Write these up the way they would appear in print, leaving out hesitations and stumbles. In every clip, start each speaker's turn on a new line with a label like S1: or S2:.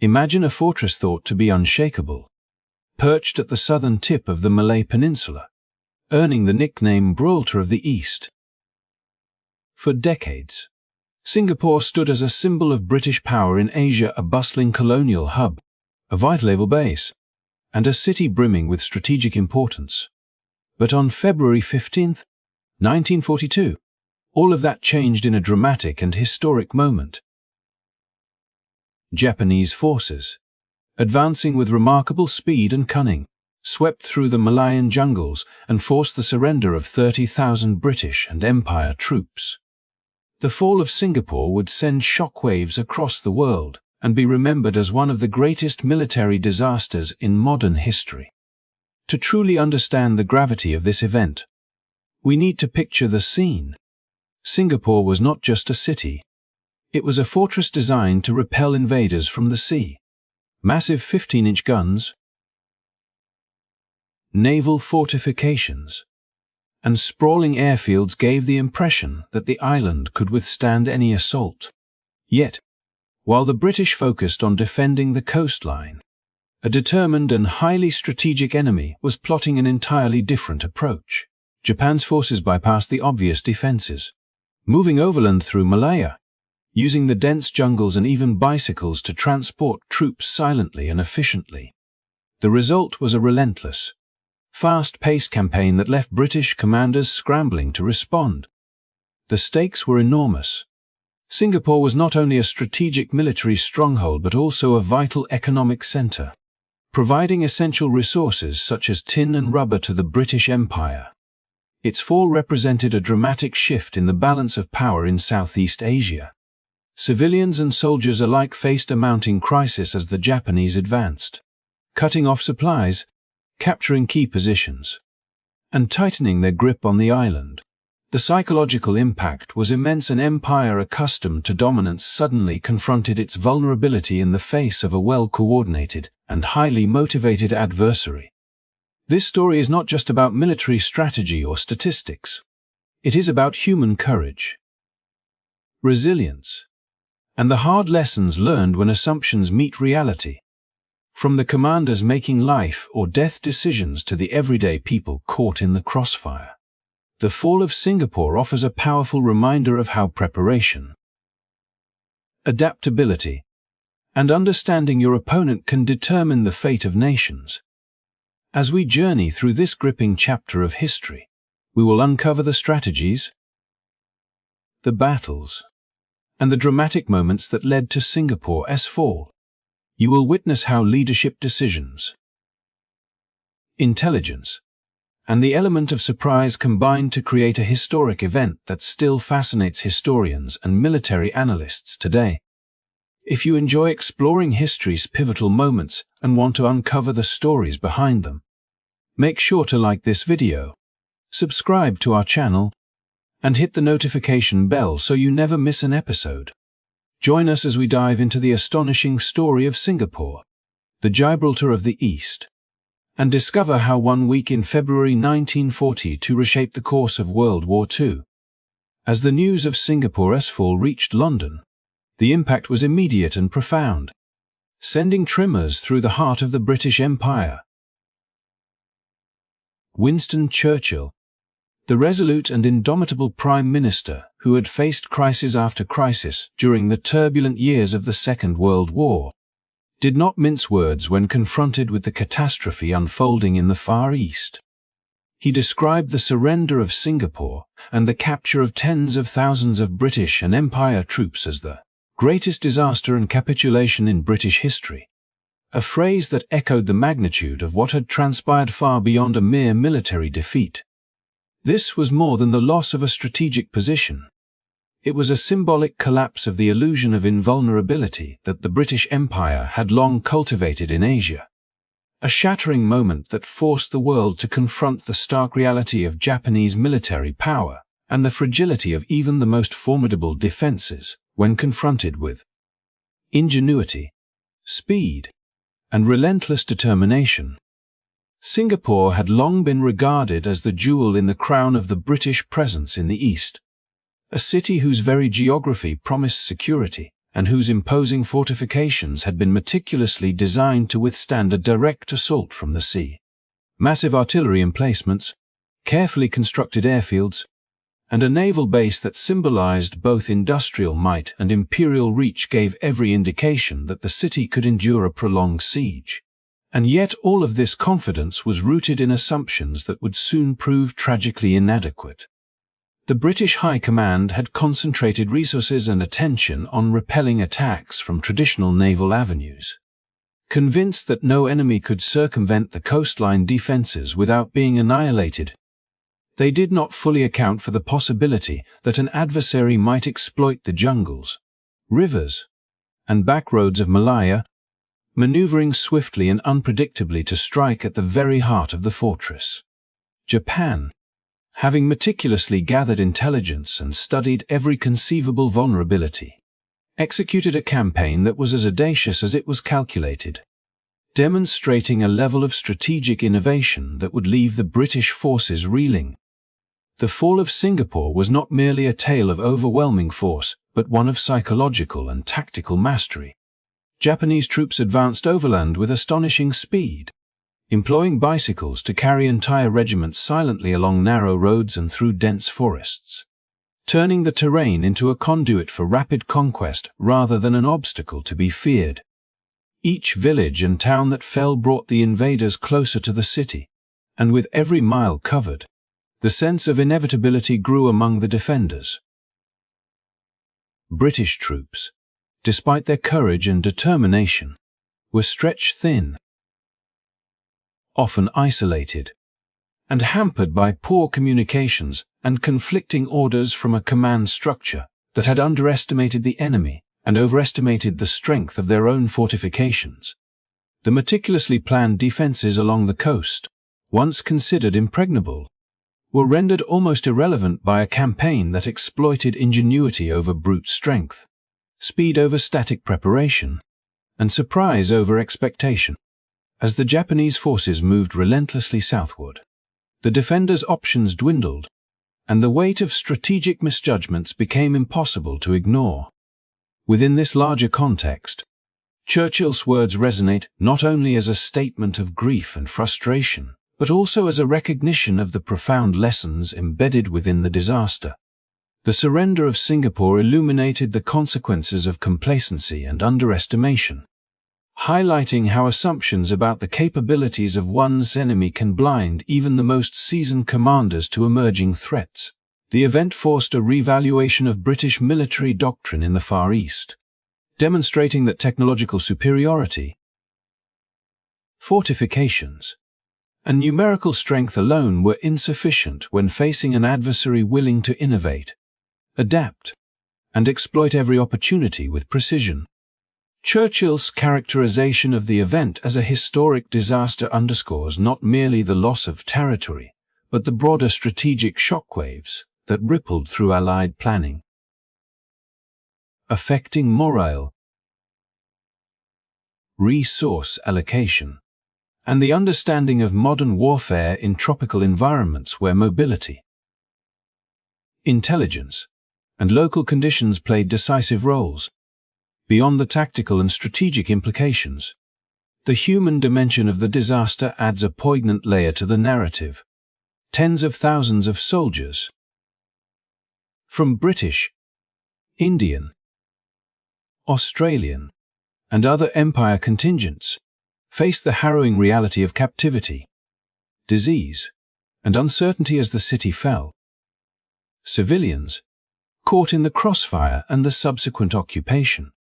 S1: Imagine a fortress thought to be unshakable, perched at the southern tip of the Malay Peninsula, earning the nickname Gibraltar of the East. For decades, Singapore stood as a symbol of British power in Asia, a bustling colonial hub, a vital naval base, and a city brimming with strategic importance. But on February 15, 1942, all of that changed in a dramatic and historic moment. Japanese forces, advancing with remarkable speed and cunning, swept through the Malayan jungles and forced the surrender of 30,000 British and Empire troops. The fall of Singapore would send shockwaves across the world and be remembered as one of the greatest military disasters in modern history. To truly understand the gravity of this event, we need to picture the scene. Singapore was not just a city. It was a fortress designed to repel invaders from the sea. Massive 15-inch guns, naval fortifications, and sprawling airfields gave the impression that the island could withstand any assault. Yet, while the British focused on defending the coastline, a determined and highly strategic enemy was plotting an entirely different approach. Japan's forces bypassed the obvious defenses, moving overland through Malaya, using the dense jungles and even bicycles to transport troops silently and efficiently. The result was a relentless, fast-paced campaign that left British commanders scrambling to respond. The stakes were enormous. Singapore was not only a strategic military stronghold but also a vital economic center, providing essential resources such as tin and rubber to the British Empire. Its fall represented a dramatic shift in the balance of power in Southeast Asia. Civilians and soldiers alike faced a mounting crisis as the Japanese advanced, cutting off supplies, capturing key positions, and tightening their grip on the island. The psychological impact was immense. An empire accustomed to dominance suddenly confronted its vulnerability in the face of a well-coordinated and highly motivated adversary. This story is not just about military strategy or statistics. It is about human courage, resilience, and the hard lessons learned when assumptions meet reality. From the commanders making life or death decisions to the everyday people caught in the crossfire, the fall of Singapore offers a powerful reminder of how preparation, adaptability, and understanding your opponent can determine the fate of nations. As we journey through this gripping chapter of history, we will uncover the strategies, the battles, and the dramatic moments that led to Singapore's fall. You will witness how leadership decisions, intelligence, and the element of surprise combined to create a historic event that still fascinates historians and military analysts today. If you enjoy exploring history's pivotal moments and want to uncover the stories behind them, make sure to like this video, subscribe to our channel, and hit the notification bell so you never miss an episode. Join us as we dive into the astonishing story of Singapore, the Gibraltar of the East, and discover how 1 week in February 1942 reshaped the course of World War II. As the news of Singapore's fall reached London, the impact was immediate and profound, sending tremors through the heart of the British Empire. Winston Churchill, the resolute and indomitable Prime Minister who had faced crisis after crisis during the turbulent years of the Second World War, did not mince words when confronted with the catastrophe unfolding in the Far East. He described the surrender of Singapore and the capture of tens of thousands of British and Empire troops as the greatest disaster and capitulation in British history, a phrase that echoed the magnitude of what had transpired far beyond a mere military defeat. This was more than the loss of a strategic position. It was a symbolic collapse of the illusion of invulnerability that the British Empire had long cultivated in Asia. A shattering moment that forced the world to confront the stark reality of Japanese military power and the fragility of even the most formidable defenses when confronted with ingenuity, speed, and relentless determination. Singapore had long been regarded as the jewel in the crown of the British presence in the East, a city whose very geography promised security and whose imposing fortifications had been meticulously designed to withstand a direct assault from the sea. Massive artillery emplacements, carefully constructed airfields, and a naval base that symbolized both industrial might and imperial reach gave every indication that the city could endure a prolonged siege. And yet all of this confidence was rooted in assumptions that would soon prove tragically inadequate. The British High Command had concentrated resources and attention on repelling attacks from traditional naval avenues. Convinced that no enemy could circumvent the coastline defenses without being annihilated, they did not fully account for the possibility that an adversary might exploit the jungles, rivers, and backroads of Malaya, maneuvering swiftly and unpredictably to strike at the very heart of the fortress. Japan, having meticulously gathered intelligence and studied every conceivable vulnerability, executed a campaign that was as audacious as it was calculated, demonstrating a level of strategic innovation that would leave the British forces reeling. The fall of Singapore was not merely a tale of overwhelming force, but one of psychological and tactical mastery. Japanese troops advanced overland with astonishing speed, employing bicycles to carry entire regiments silently along narrow roads and through dense forests, turning the terrain into a conduit for rapid conquest rather than an obstacle to be feared. Each village and town that fell brought the invaders closer to the city, and with every mile covered, the sense of inevitability grew among the defenders. British troops, despite their courage and determination, were stretched thin, often isolated, and hampered by poor communications and conflicting orders from a command structure that had underestimated the enemy and overestimated the strength of their own fortifications. The meticulously planned defenses along the coast, once considered impregnable, were rendered almost irrelevant by a campaign that exploited ingenuity over brute strength, speed over static preparation, and surprise over expectation. As the Japanese forces moved relentlessly southward, the defenders' options dwindled, and the weight of strategic misjudgments became impossible to ignore. Within this larger context, Churchill's words resonate not only as a statement of grief and frustration, but also as a recognition of the profound lessons embedded within the disaster. The surrender of Singapore illuminated the consequences of complacency and underestimation, highlighting how assumptions about the capabilities of one's enemy can blind even the most seasoned commanders to emerging threats. The event forced a revaluation of British military doctrine in the Far East, demonstrating that technological superiority, fortifications, and numerical strength alone were insufficient when facing an adversary willing to innovate, adapt, and exploit every opportunity with precision. Churchill's characterization of the event as a historic disaster underscores not merely the loss of territory, but the broader strategic shockwaves that rippled through Allied planning, affecting morale, resource allocation, and the understanding of modern warfare in tropical environments where mobility, intelligence, and local conditions played decisive roles. Beyond the tactical and strategic implications, the human dimension of the disaster adds a poignant layer to the narrative. Tens of thousands of soldiers, from British, Indian, Australian, and other Empire contingents, faced the harrowing reality of captivity, disease, and uncertainty as the city fell. Civilians, caught in the crossfire and the subsequent occupation,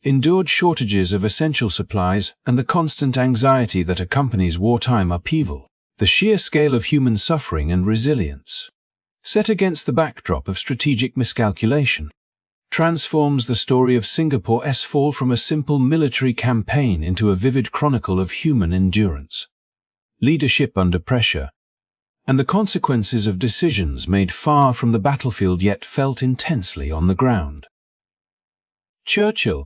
S1: endured shortages of essential supplies and the constant anxiety that accompanies wartime upheaval. The sheer scale of human suffering and resilience, set against the backdrop of strategic miscalculation, transforms the story of Singapore's fall from a simple military campaign into a vivid chronicle of human endurance, leadership under pressure, and the consequences of decisions made far from the battlefield yet felt intensely on the ground. Churchill,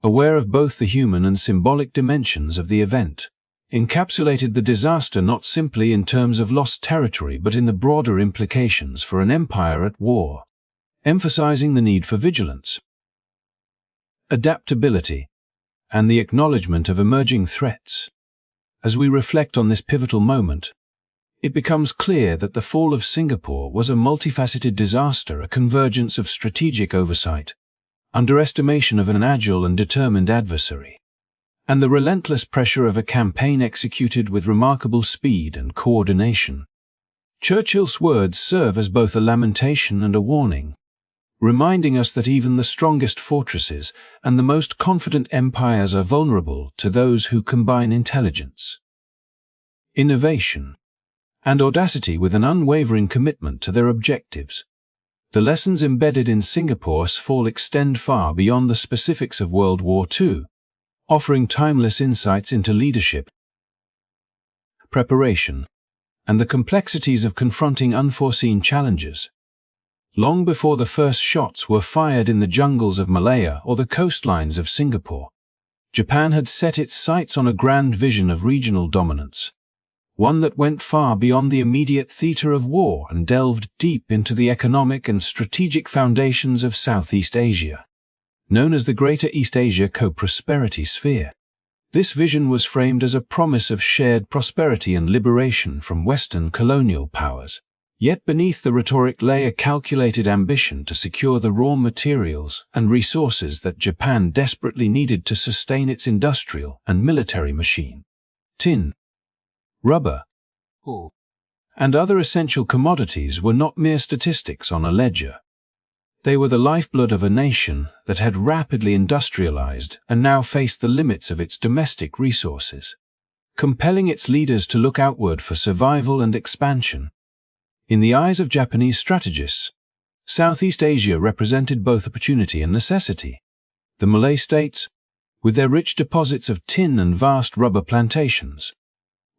S1: aware of both the human and symbolic dimensions of the event, encapsulated the disaster not simply in terms of lost territory but in the broader implications for an empire at war, emphasizing the need for vigilance, adaptability, and the acknowledgement of emerging threats. As we reflect on this pivotal moment, it becomes clear that the fall of Singapore was a multifaceted disaster, a convergence of strategic oversight, underestimation of an agile and determined adversary, and the relentless pressure of a campaign executed with remarkable speed and coordination. Churchill's words serve as both a lamentation and a warning, reminding us that even the strongest fortresses and the most confident empires are vulnerable to those who combine intelligence, innovation, and audacity with an unwavering commitment to their objectives. The lessons embedded in Singapore's fall extend far beyond the specifics of World War II, offering timeless insights into leadership, preparation, and the complexities of confronting unforeseen challenges. Long before the first shots were fired in the jungles of Malaya or the coastlines of Singapore, Japan had set its sights on a grand vision of regional dominance, one that went far beyond the immediate theater of war and delved deep into the economic and strategic foundations of Southeast Asia, known as the Greater East Asia Co-Prosperity Sphere. This vision was framed as a promise of shared prosperity and liberation from Western colonial powers. Yet beneath the rhetoric lay a calculated ambition to secure the raw materials and resources that Japan desperately needed to sustain its industrial and military machine. Tin, rubber, and other essential commodities were not mere statistics on a ledger. They were the lifeblood of a nation that had rapidly industrialized and now faced the limits of its domestic resources, compelling its leaders to look outward for survival and expansion. In the eyes of Japanese strategists, Southeast Asia represented both opportunity and necessity. The Malay states, with their rich deposits of tin and vast rubber plantations,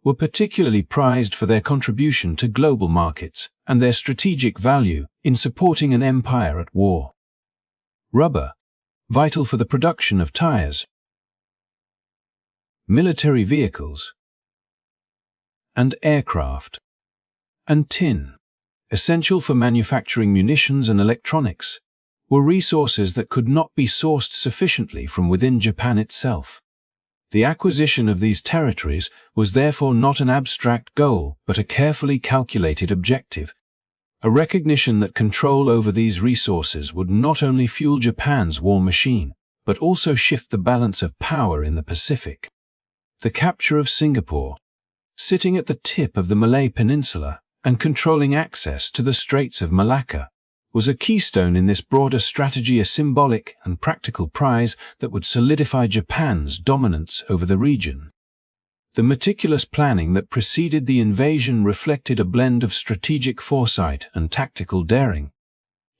S1: were particularly prized for their contribution to global markets and their strategic value in supporting an empire at war. Rubber, vital for the production of tires, military vehicles, and aircraft, and tin, essential for manufacturing munitions and electronics, were resources that could not be sourced sufficiently from within Japan itself. The acquisition of these territories was therefore not an abstract goal, but a carefully calculated objective, a recognition that control over these resources would not only fuel Japan's war machine, but also shift the balance of power in the Pacific. The capture of Singapore, sitting at the tip of the Malay Peninsula and controlling access to the Straits of Malacca, was a keystone in this broader strategy, a symbolic and practical prize that would solidify Japan's dominance over the region. The meticulous planning that preceded the invasion reflected a blend of strategic foresight and tactical daring.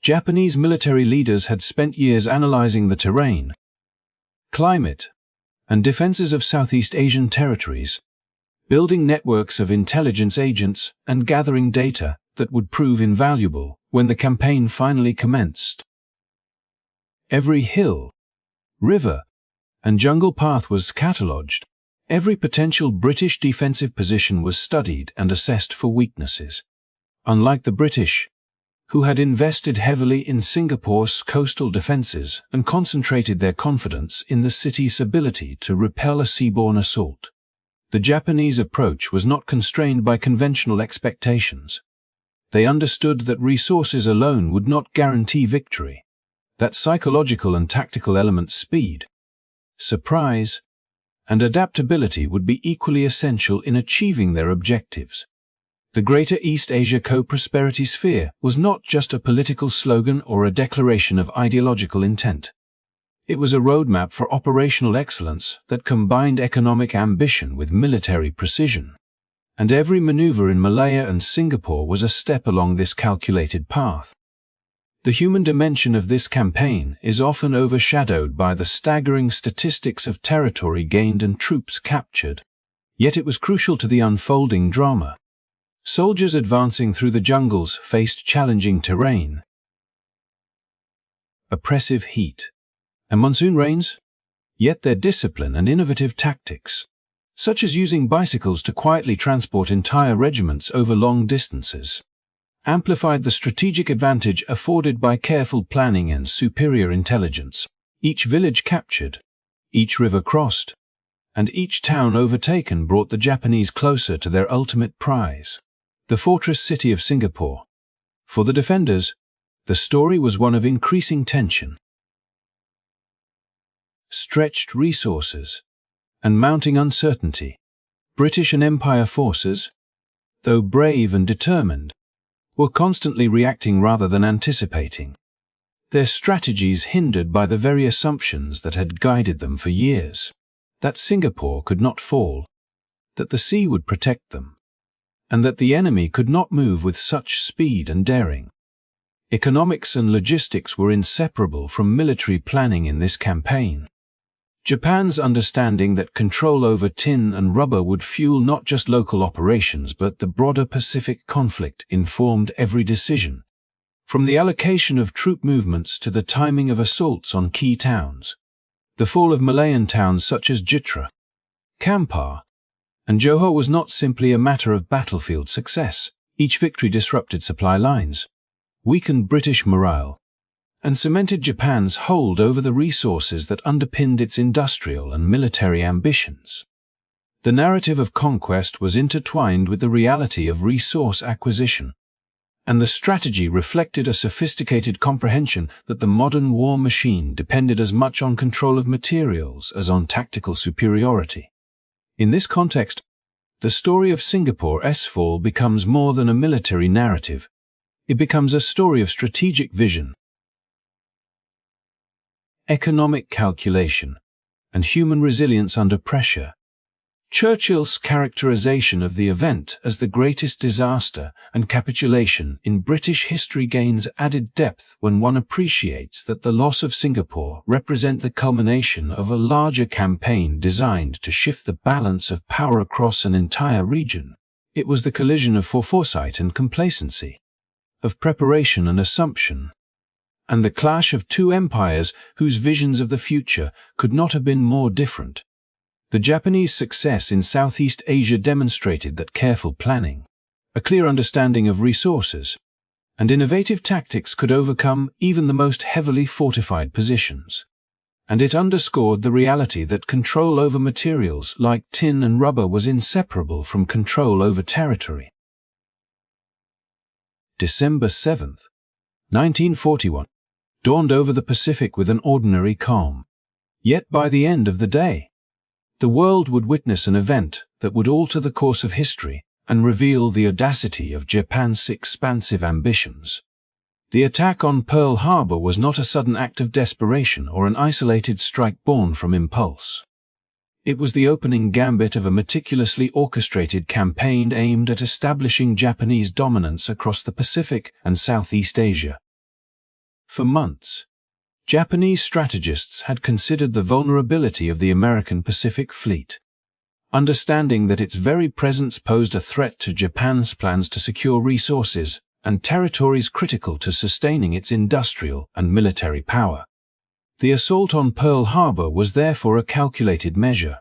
S1: Japanese military leaders had spent years analyzing the terrain, climate, and defenses of Southeast Asian territories, building networks of intelligence agents and gathering data that would prove invaluable when the campaign finally commenced. Every hill, river, and jungle path was catalogued. Every potential British defensive position was studied and assessed for weaknesses. Unlike the British, who had invested heavily in Singapore's coastal defenses and concentrated their confidence in the city's ability to repel a seaborne assault, the Japanese approach was not constrained by conventional expectations. They understood that resources alone would not guarantee victory, that psychological and tactical elements, speed, surprise, and adaptability would be equally essential in achieving their objectives. The Greater East Asia Co-Prosperity Sphere was not just a political slogan or a declaration of ideological intent. It was a roadmap for operational excellence that combined economic ambition with military precision. And every maneuver in Malaya and Singapore was a step along this calculated path. The human dimension of this campaign is often overshadowed by the staggering statistics of territory gained and troops captured. Yet it was crucial to the unfolding drama. Soldiers advancing through the jungles faced challenging terrain, oppressive heat, and monsoon rains. Yet their discipline and innovative tactics, such as using bicycles to quietly transport entire regiments over long distances, amplified the strategic advantage afforded by careful planning and superior intelligence. Each village captured, each river crossed, and each town overtaken brought the Japanese closer to their ultimate prize, the fortress city of Singapore. For the defenders, the story was one of increasing tension, stretched resources, and mounting uncertainty. British and Empire forces, though brave and determined, were constantly reacting rather than anticipating, their strategies hindered by the very assumptions that had guided them for years: that Singapore could not fall, that the sea would protect them, and that the enemy could not move with such speed and daring. Economics and logistics were inseparable from military planning in this campaign. Japan's understanding that control over tin and rubber would fuel not just local operations but the broader Pacific conflict informed every decision, from the allocation of troop movements to the timing of assaults on key towns. The fall of Malayan towns such as Jitra, Kampar, and Johor was not simply a matter of battlefield success. Each victory disrupted supply lines, weakened British morale, and cemented Japan's hold over the resources that underpinned its industrial and military ambitions. The narrative of conquest was intertwined with the reality of resource acquisition, and the strategy reflected a sophisticated comprehension that the modern war machine depended as much on control of materials as on tactical superiority. In this context, the story of Singapore's fall becomes more than a military narrative. It becomes a story of strategic vision, economic calculation, and human resilience under pressure. Churchill's characterization of the event as the greatest disaster and capitulation in British history gains added depth when one appreciates that the loss of Singapore represent the culmination of a larger campaign designed to shift the balance of power across an entire region. It was the collision of foresight and complacency, of preparation and assumption, and the clash of two empires whose visions of the future could not have been more different. The Japanese success in Southeast Asia demonstrated that careful planning, a clear understanding of resources, and innovative tactics could overcome even the most heavily fortified positions. And it underscored the reality that control over materials like tin and rubber was inseparable from control over territory. December 7, 1941, dawned over the Pacific with an ordinary calm. Yet by the end of the day, the world would witness an event that would alter the course of history and reveal the audacity of Japan's expansive ambitions. The attack on Pearl Harbor was not a sudden act of desperation or an isolated strike born from impulse. It was the opening gambit of a meticulously orchestrated campaign aimed at establishing Japanese dominance across the Pacific and Southeast Asia. For months, Japanese strategists had considered the vulnerability of the American Pacific Fleet, understanding that its very presence posed a threat to Japan's plans to secure resources and territories critical to sustaining its industrial and military power. The assault on Pearl Harbor was therefore a calculated measure,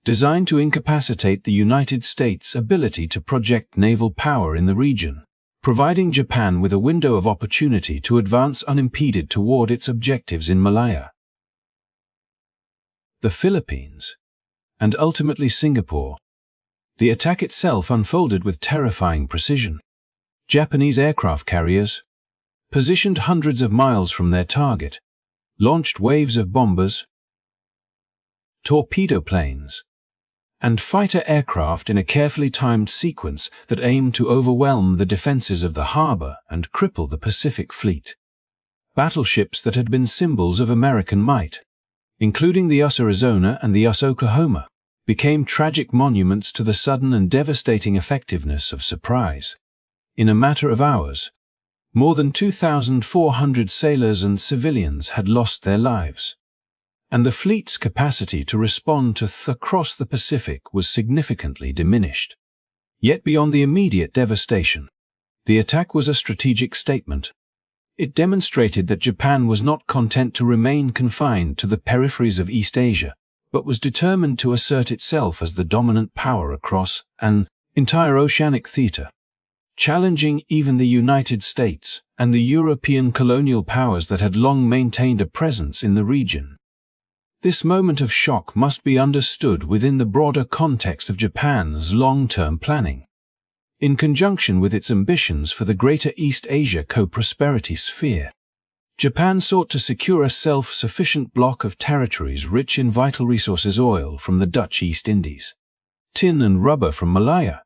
S1: designed to incapacitate the United States' ability to project naval power in the region, providing Japan with a window of opportunity to advance unimpeded toward its objectives in Malaya, the Philippines, and ultimately Singapore. The attack itself unfolded with terrifying precision. Japanese aircraft carriers, positioned hundreds of miles from their target, launched waves of bombers, torpedo planes, and fighter aircraft in a carefully timed sequence that aimed to overwhelm the defenses of the harbor and cripple the Pacific Fleet. Battleships that had been symbols of American might, including the USS Arizona and the USS Oklahoma, became tragic monuments to the sudden and devastating effectiveness of surprise. In a matter of hours, more than 2,400 sailors and civilians had lost their lives, and the fleet's capacity to respond across the Pacific was significantly diminished. Yet beyond the immediate devastation, the attack was a strategic statement. It demonstrated that Japan was not content to remain confined to the peripheries of East Asia, but was determined to assert itself as the dominant power across an entire oceanic theater. challenging even the United States and the European colonial powers that had long maintained a presence in the region. This moment of shock must be understood within the broader context of Japan's long-term planning. In conjunction with its ambitions for the Greater East Asia co-prosperity sphere, Japan sought to secure a self-sufficient bloc of territories rich in vital resources: oil from the Dutch East Indies, tin and rubber from Malaya,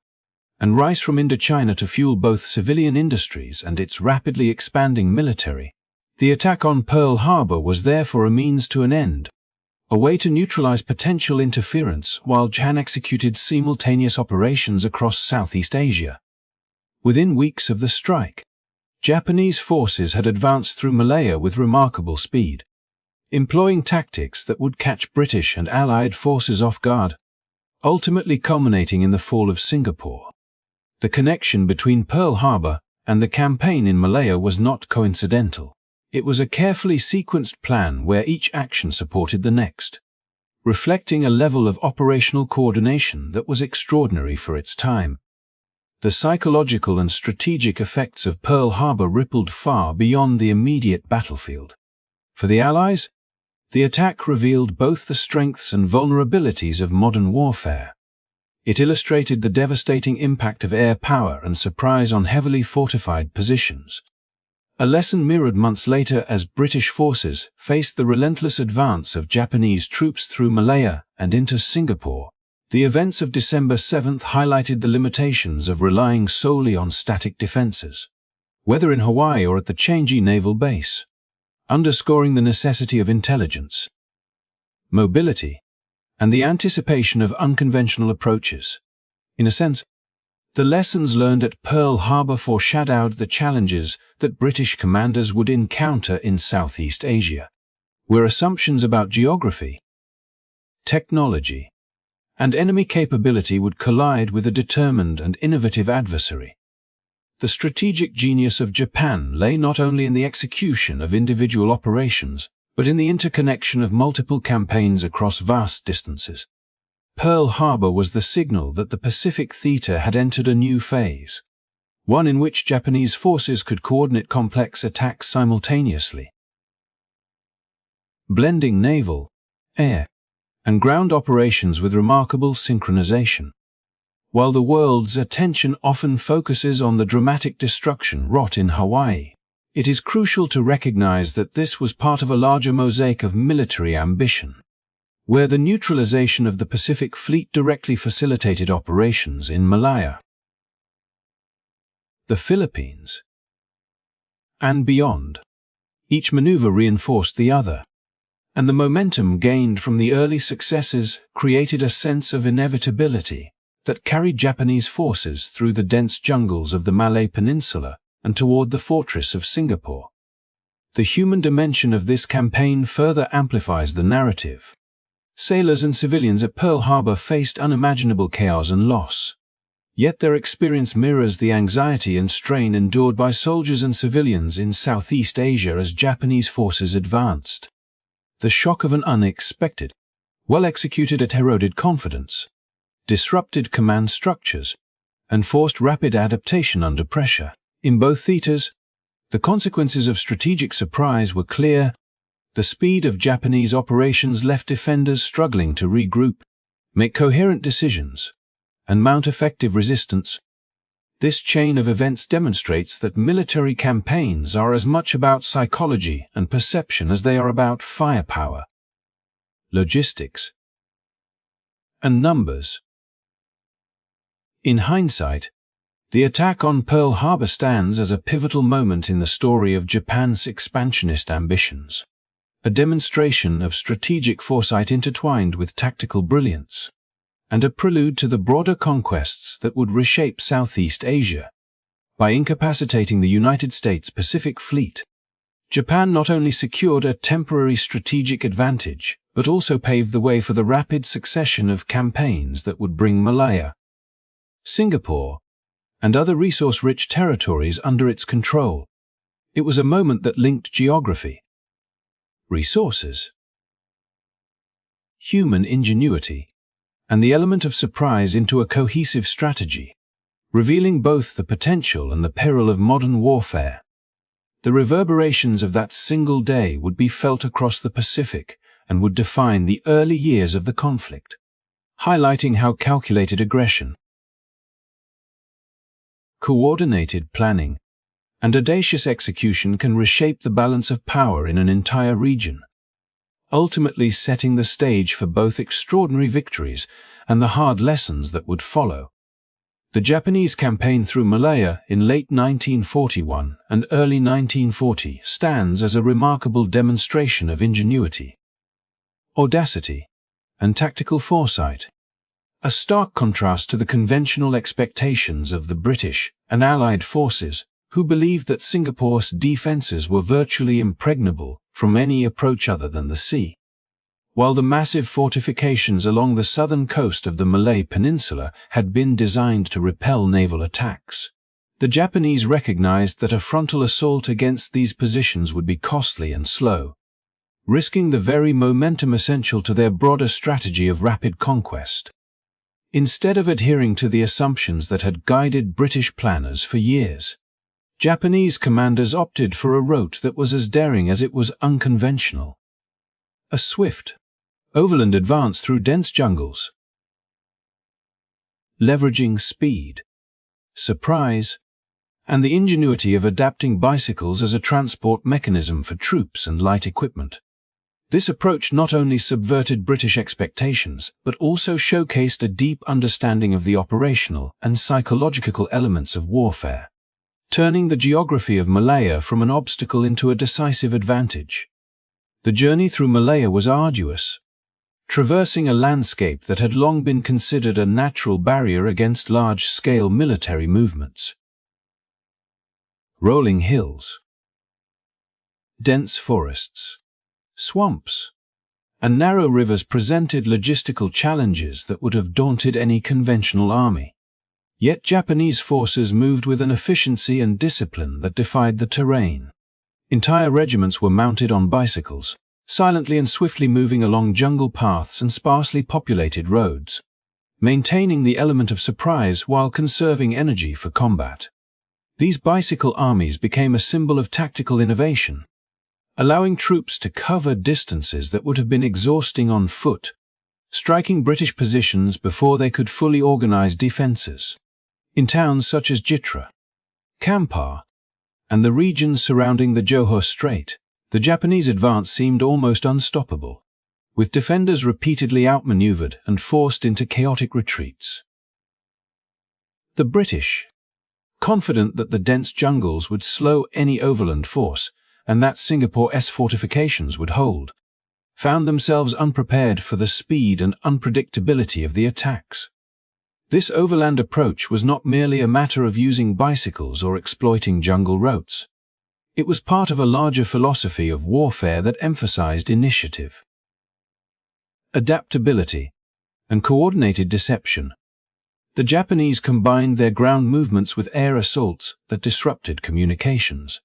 S1: and rice from Indochina to fuel both civilian industries and its rapidly expanding military. The attack on Pearl Harbor was therefore a means to an end, a way to neutralize potential interference while Japan executed simultaneous operations across Southeast Asia. Within weeks of the strike, Japanese forces had advanced through Malaya with remarkable speed, employing tactics that would catch British and Allied forces off guard, ultimately culminating in the fall of Singapore. The connection between Pearl Harbor and the campaign in Malaya was not coincidental. It was a carefully sequenced plan where each action supported the next, reflecting a level of operational coordination that was extraordinary for its time. The psychological and strategic effects of Pearl Harbor rippled far beyond the immediate battlefield. For the Allies, the attack revealed both the strengths and vulnerabilities of modern warfare. It illustrated the devastating impact of air power and surprise on heavily fortified positions, a lesson mirrored months later as British forces faced the relentless advance of Japanese troops through Malaya and into Singapore. The events of December 7th highlighted the limitations of relying solely on static defenses, whether in Hawaii or at the Changi Naval Base, underscoring the necessity of intelligence, mobility, and the anticipation of unconventional approaches. In a sense, the lessons learned at Pearl Harbor foreshadowed the challenges that British commanders would encounter in Southeast Asia, where assumptions about geography, technology, and enemy capability would collide with a determined and innovative adversary. The strategic genius of Japan lay not only in the execution of individual operations, but in the interconnection of multiple campaigns across vast distances. Pearl Harbor was the signal that the Pacific theater had entered a new phase, one in which Japanese forces could coordinate complex attacks simultaneously, blending naval, air, and ground operations with remarkable synchronization. While the world's attention often focuses on the dramatic destruction wrought in Hawaii, it is crucial to recognize that this was part of a larger mosaic of military ambition, where the neutralization of the Pacific Fleet directly facilitated operations in Malaya, the Philippines, and beyond. Each maneuver reinforced the other, and the momentum gained from the early successes created a sense of inevitability that carried Japanese forces through the dense jungles of the Malay Peninsula and toward the fortress of Singapore. The human dimension of this campaign further amplifies the narrative. Sailors and civilians at Pearl Harbor faced unimaginable chaos and loss, yet their experience mirrors the anxiety and strain endured by soldiers and civilians in Southeast Asia as Japanese forces advanced. The shock of an unexpected, well-executed attack eroded confidence, disrupted command structures, and forced rapid adaptation under pressure. In both theaters, the consequences of strategic surprise were clear. The speed of Japanese operations left defenders struggling to regroup, make coherent decisions, and mount effective resistance. This chain of events demonstrates that military campaigns are as much about psychology and perception as they are about firepower, logistics, and numbers. In hindsight, the attack on Pearl Harbor stands as a pivotal moment in the story of Japan's expansionist ambitions, a demonstration of strategic foresight intertwined with tactical brilliance, and a prelude to the broader conquests that would reshape Southeast Asia. By incapacitating the United States Pacific Fleet, Japan not only secured a temporary strategic advantage, but also paved the way for the rapid succession of campaigns that would bring Malaya, Singapore, and other resource-rich territories under its control. It was a moment that linked geography, resources, human ingenuity, and the element of surprise into a cohesive strategy, revealing both the potential and the peril of modern warfare. The reverberations of that single day would be felt across the Pacific and would define the early years of the conflict, highlighting how calculated aggression, coordinated planning, and audacious execution can reshape the balance of power in an entire region, ultimately setting the stage for both extraordinary victories and the hard lessons that would follow. The Japanese campaign through Malaya in late 1941 and early 1940 stands as a remarkable demonstration of ingenuity, audacity, and tactical foresight, a stark contrast to the conventional expectations of the British and Allied forces, who believed that Singapore's defenses were virtually impregnable from any approach other than the sea. While the massive fortifications along the southern coast of the Malay Peninsula had been designed to repel naval attacks, the Japanese recognized that a frontal assault against these positions would be costly and slow, risking the very momentum essential to their broader strategy of rapid conquest. Instead of adhering to the assumptions that had guided British planners for years, Japanese commanders opted for a route that was as daring as it was unconventional: a swift, overland advance through dense jungles. Leveraging speed, surprise, and the ingenuity of adapting bicycles as a transport mechanism for troops and light equipment, this approach not only subverted British expectations but also showcased a deep understanding of the operational and psychological elements of warfare, turning the geography of Malaya from an obstacle into a decisive advantage. The journey through Malaya was arduous, traversing a landscape that had long been considered a natural barrier against large-scale military movements. Rolling hills, dense forests, swamps, and narrow rivers presented logistical challenges that would have daunted any conventional army. Yet Japanese forces moved with an efficiency and discipline that defied the terrain. Entire regiments were mounted on bicycles, silently and swiftly moving along jungle paths and sparsely populated roads, maintaining the element of surprise while conserving energy for combat. These bicycle armies became a symbol of tactical innovation, allowing troops to cover distances that would have been exhausting on foot, striking British positions before they could fully organize defenses. In towns such as Jitra, Kampar, and the regions surrounding the Johor Strait, the Japanese advance seemed almost unstoppable, with defenders repeatedly outmaneuvered and forced into chaotic retreats. The British, confident that the dense jungles would slow any overland force and that Singapore's fortifications would hold, found themselves unprepared for the speed and unpredictability of the attacks. This overland approach was not merely a matter of using bicycles or exploiting jungle routes. It was part of a larger philosophy of warfare that emphasized initiative, adaptability, and coordinated deception. The Japanese combined their ground movements with air assaults that disrupted communications,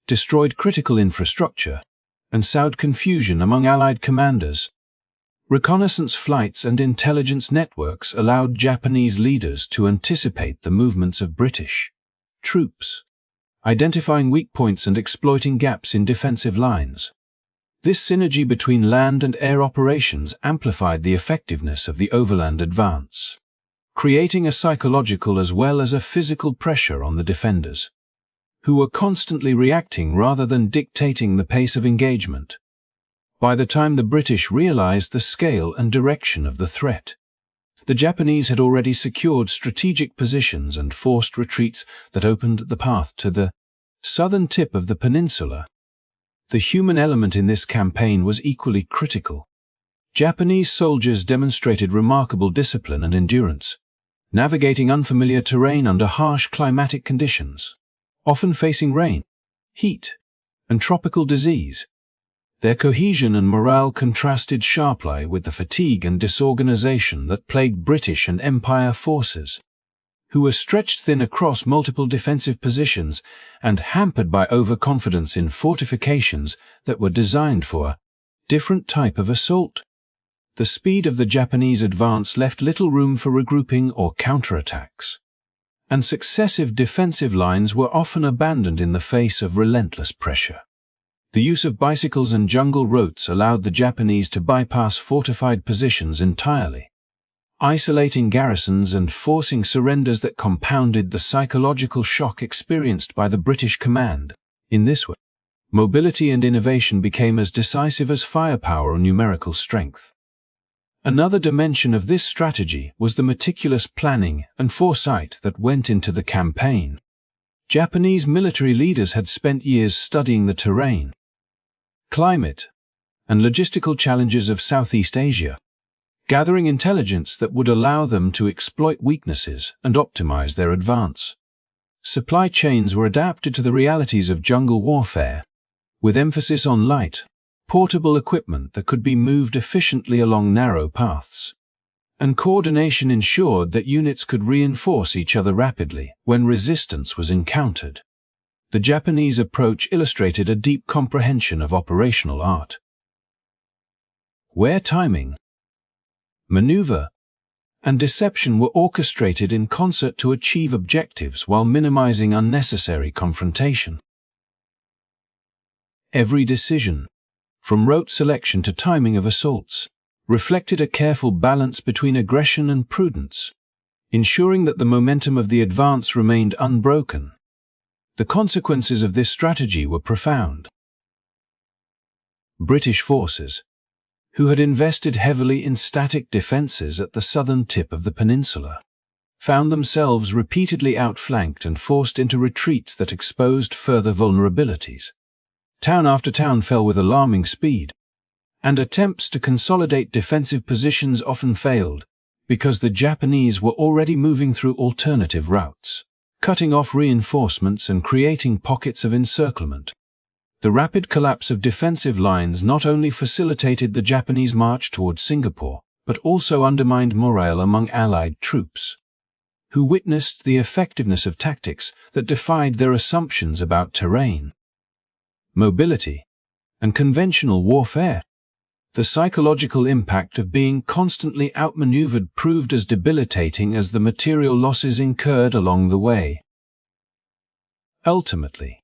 S1: destroyed critical infrastructure, and sowed confusion among Allied commanders. Reconnaissance flights and intelligence networks allowed Japanese leaders to anticipate the movements of British troops, identifying weak points and exploiting gaps in defensive lines. This synergy between land and air operations amplified the effectiveness of the overland advance, creating a psychological as well as a physical pressure on the defenders, who were constantly reacting rather than dictating the pace of engagement. By the time the British realized the scale and direction of the threat, the Japanese had already secured strategic positions and forced retreats that opened the path to the southern tip of the peninsula. The human element in this campaign was equally critical. Japanese soldiers demonstrated remarkable discipline and endurance, navigating unfamiliar terrain under harsh climatic conditions, often facing rain, heat, and tropical disease. Their cohesion and morale contrasted sharply with the fatigue and disorganization that plagued British and Empire forces, who were stretched thin across multiple defensive positions and hampered by overconfidence in fortifications that were designed for a different type of assault. The speed of the Japanese advance left little room for regrouping or counterattacks, and successive defensive lines were often abandoned in the face of relentless pressure. The use of bicycles and jungle routes allowed the Japanese to bypass fortified positions entirely, isolating garrisons and forcing surrenders that compounded the psychological shock experienced by the British command. In this way, mobility and innovation became as decisive as firepower or numerical strength. Another dimension of this strategy was the meticulous planning and foresight that went into the campaign. Japanese military leaders had spent years studying the terrain, climate, and logistical challenges of Southeast Asia, gathering intelligence that would allow them to exploit weaknesses and optimize their advance. Supply chains were adapted to the realities of jungle warfare, with emphasis on light, portable equipment that could be moved efficiently along narrow paths. And coordination ensured that units could reinforce each other rapidly when resistance was encountered. The Japanese approach illustrated a deep comprehension of operational art, where timing, maneuver, and deception were orchestrated in concert to achieve objectives while minimizing unnecessary confrontation. Every decision, from route selection to timing of assaults, reflected a careful balance between aggression and prudence, ensuring that the momentum of the advance remained unbroken. The consequences of this strategy were profound. British forces, who had invested heavily in static defenses at the southern tip of the peninsula, found themselves repeatedly outflanked and forced into retreats that exposed further vulnerabilities. Town after town fell with alarming speed, and attempts to consolidate defensive positions often failed because the Japanese were already moving through alternative routes, cutting off reinforcements and creating pockets of encirclement. The rapid collapse of defensive lines not only facilitated the Japanese march towards Singapore, but also undermined morale among Allied troops, who witnessed the effectiveness of tactics that defied their assumptions about terrain, mobility, and conventional warfare. The psychological impact of being constantly outmaneuvered proved as debilitating as the material losses incurred along the way. Ultimately,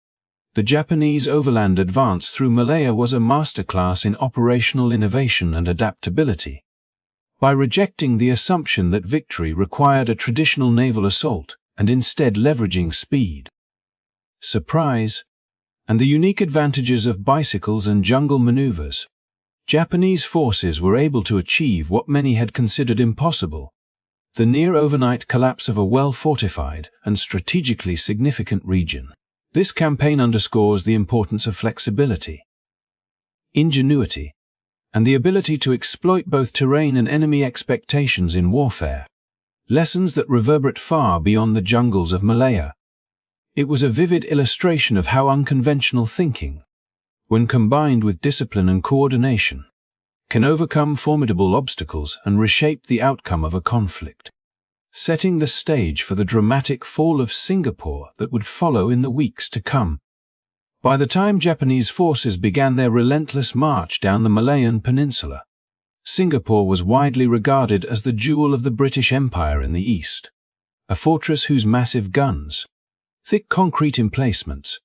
S1: the Japanese overland advance through Malaya was a masterclass in operational innovation and adaptability. By rejecting the assumption that victory required a traditional naval assault and instead leveraging speed, surprise, and the unique advantages of bicycles and jungle maneuvers, Japanese forces were able to achieve what many had considered impossible: the near-overnight collapse of a well-fortified and strategically significant region. This campaign underscores the importance of flexibility, ingenuity, and the ability to exploit both terrain and enemy expectations in warfare, lessons that reverberate far beyond the jungles of Malaya. It was a vivid illustration of how unconventional thinking, when combined with discipline and coordination, can overcome formidable obstacles and reshape the outcome of a conflict, setting the stage for the dramatic fall of Singapore that would follow in the weeks to come. By the time Japanese forces began their relentless march down the Malayan Peninsula, Singapore was widely regarded as the jewel of the British Empire in the east, a fortress whose massive guns, thick concrete emplacements,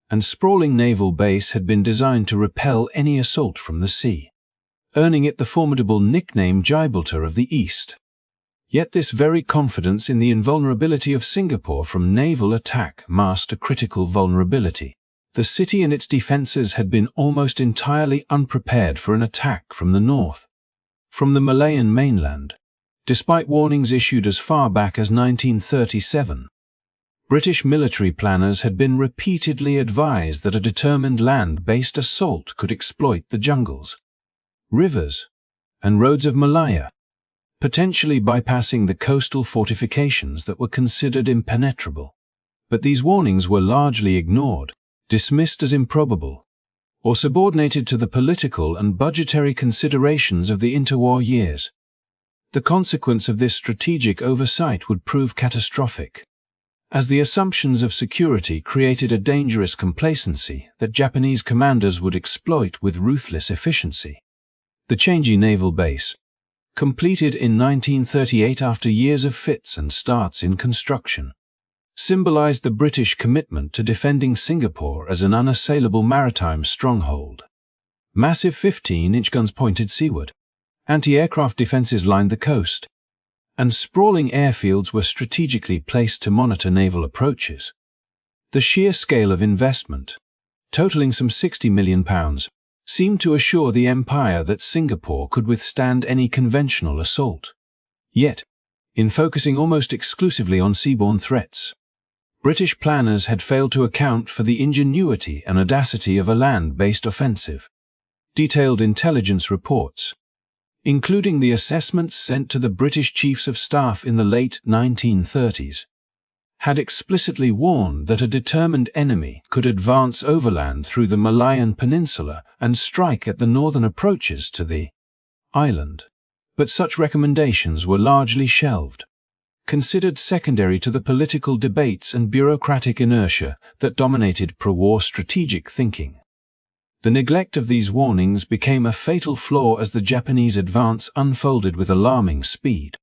S1: and sprawling naval base had been designed to repel any assault from the sea, earning it the formidable nickname Gibraltar of the East. Yet this very confidence in the invulnerability of Singapore from naval attack masked a critical vulnerability. The city and its defenses had been almost entirely unprepared for an attack from the north, from the Malayan mainland, despite warnings issued as far back as 1937. British military planners had been repeatedly advised that a determined land-based assault could exploit the jungles, rivers, and roads of Malaya, potentially bypassing the coastal fortifications that were considered impenetrable. But these warnings were largely ignored, dismissed as improbable, or subordinated to the political and budgetary considerations of the interwar years. The consequence of this strategic oversight would prove catastrophic, as the assumptions of security created a dangerous complacency that Japanese commanders would exploit with ruthless efficiency. The Changi Naval Base, completed in 1938 after years of fits and starts in construction, symbolized the British commitment to defending Singapore as an unassailable maritime stronghold. Massive 15-inch guns pointed seaward. Anti-aircraft defenses lined the coast, and sprawling airfields were strategically placed to monitor naval approaches. The sheer scale of investment, totaling some £60 million, seemed to assure the empire that Singapore could withstand any conventional assault. Yet, in focusing almost exclusively on seaborne threats, British planners had failed to account for the ingenuity and audacity of a land-based offensive. Detailed intelligence reports, including the assessments sent to the British Chiefs of Staff in the late 1930s, had explicitly warned that a determined enemy could advance overland through the Malayan Peninsula and strike at the northern approaches to the island. But such recommendations were largely shelved, considered secondary to the political debates and bureaucratic inertia that dominated pro-war strategic thinking. The neglect of these warnings became a fatal flaw as the Japanese advance unfolded with alarming speed.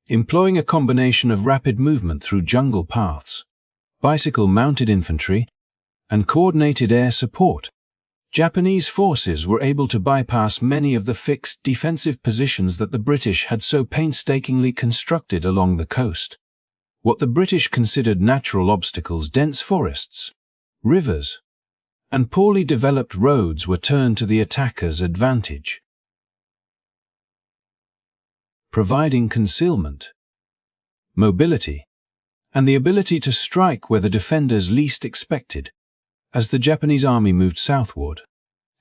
S1: Employing a combination of rapid movement through jungle paths, bicycle-mounted infantry, and coordinated air support, Japanese forces were able to bypass many of the fixed defensive positions that the British had so painstakingly constructed along the coast. What the British considered natural obstacles, dense forests, rivers, and poorly developed roads, were turned to the attackers' advantage, providing concealment, mobility, and the ability to strike where the defenders least expected. As the Japanese army moved southward,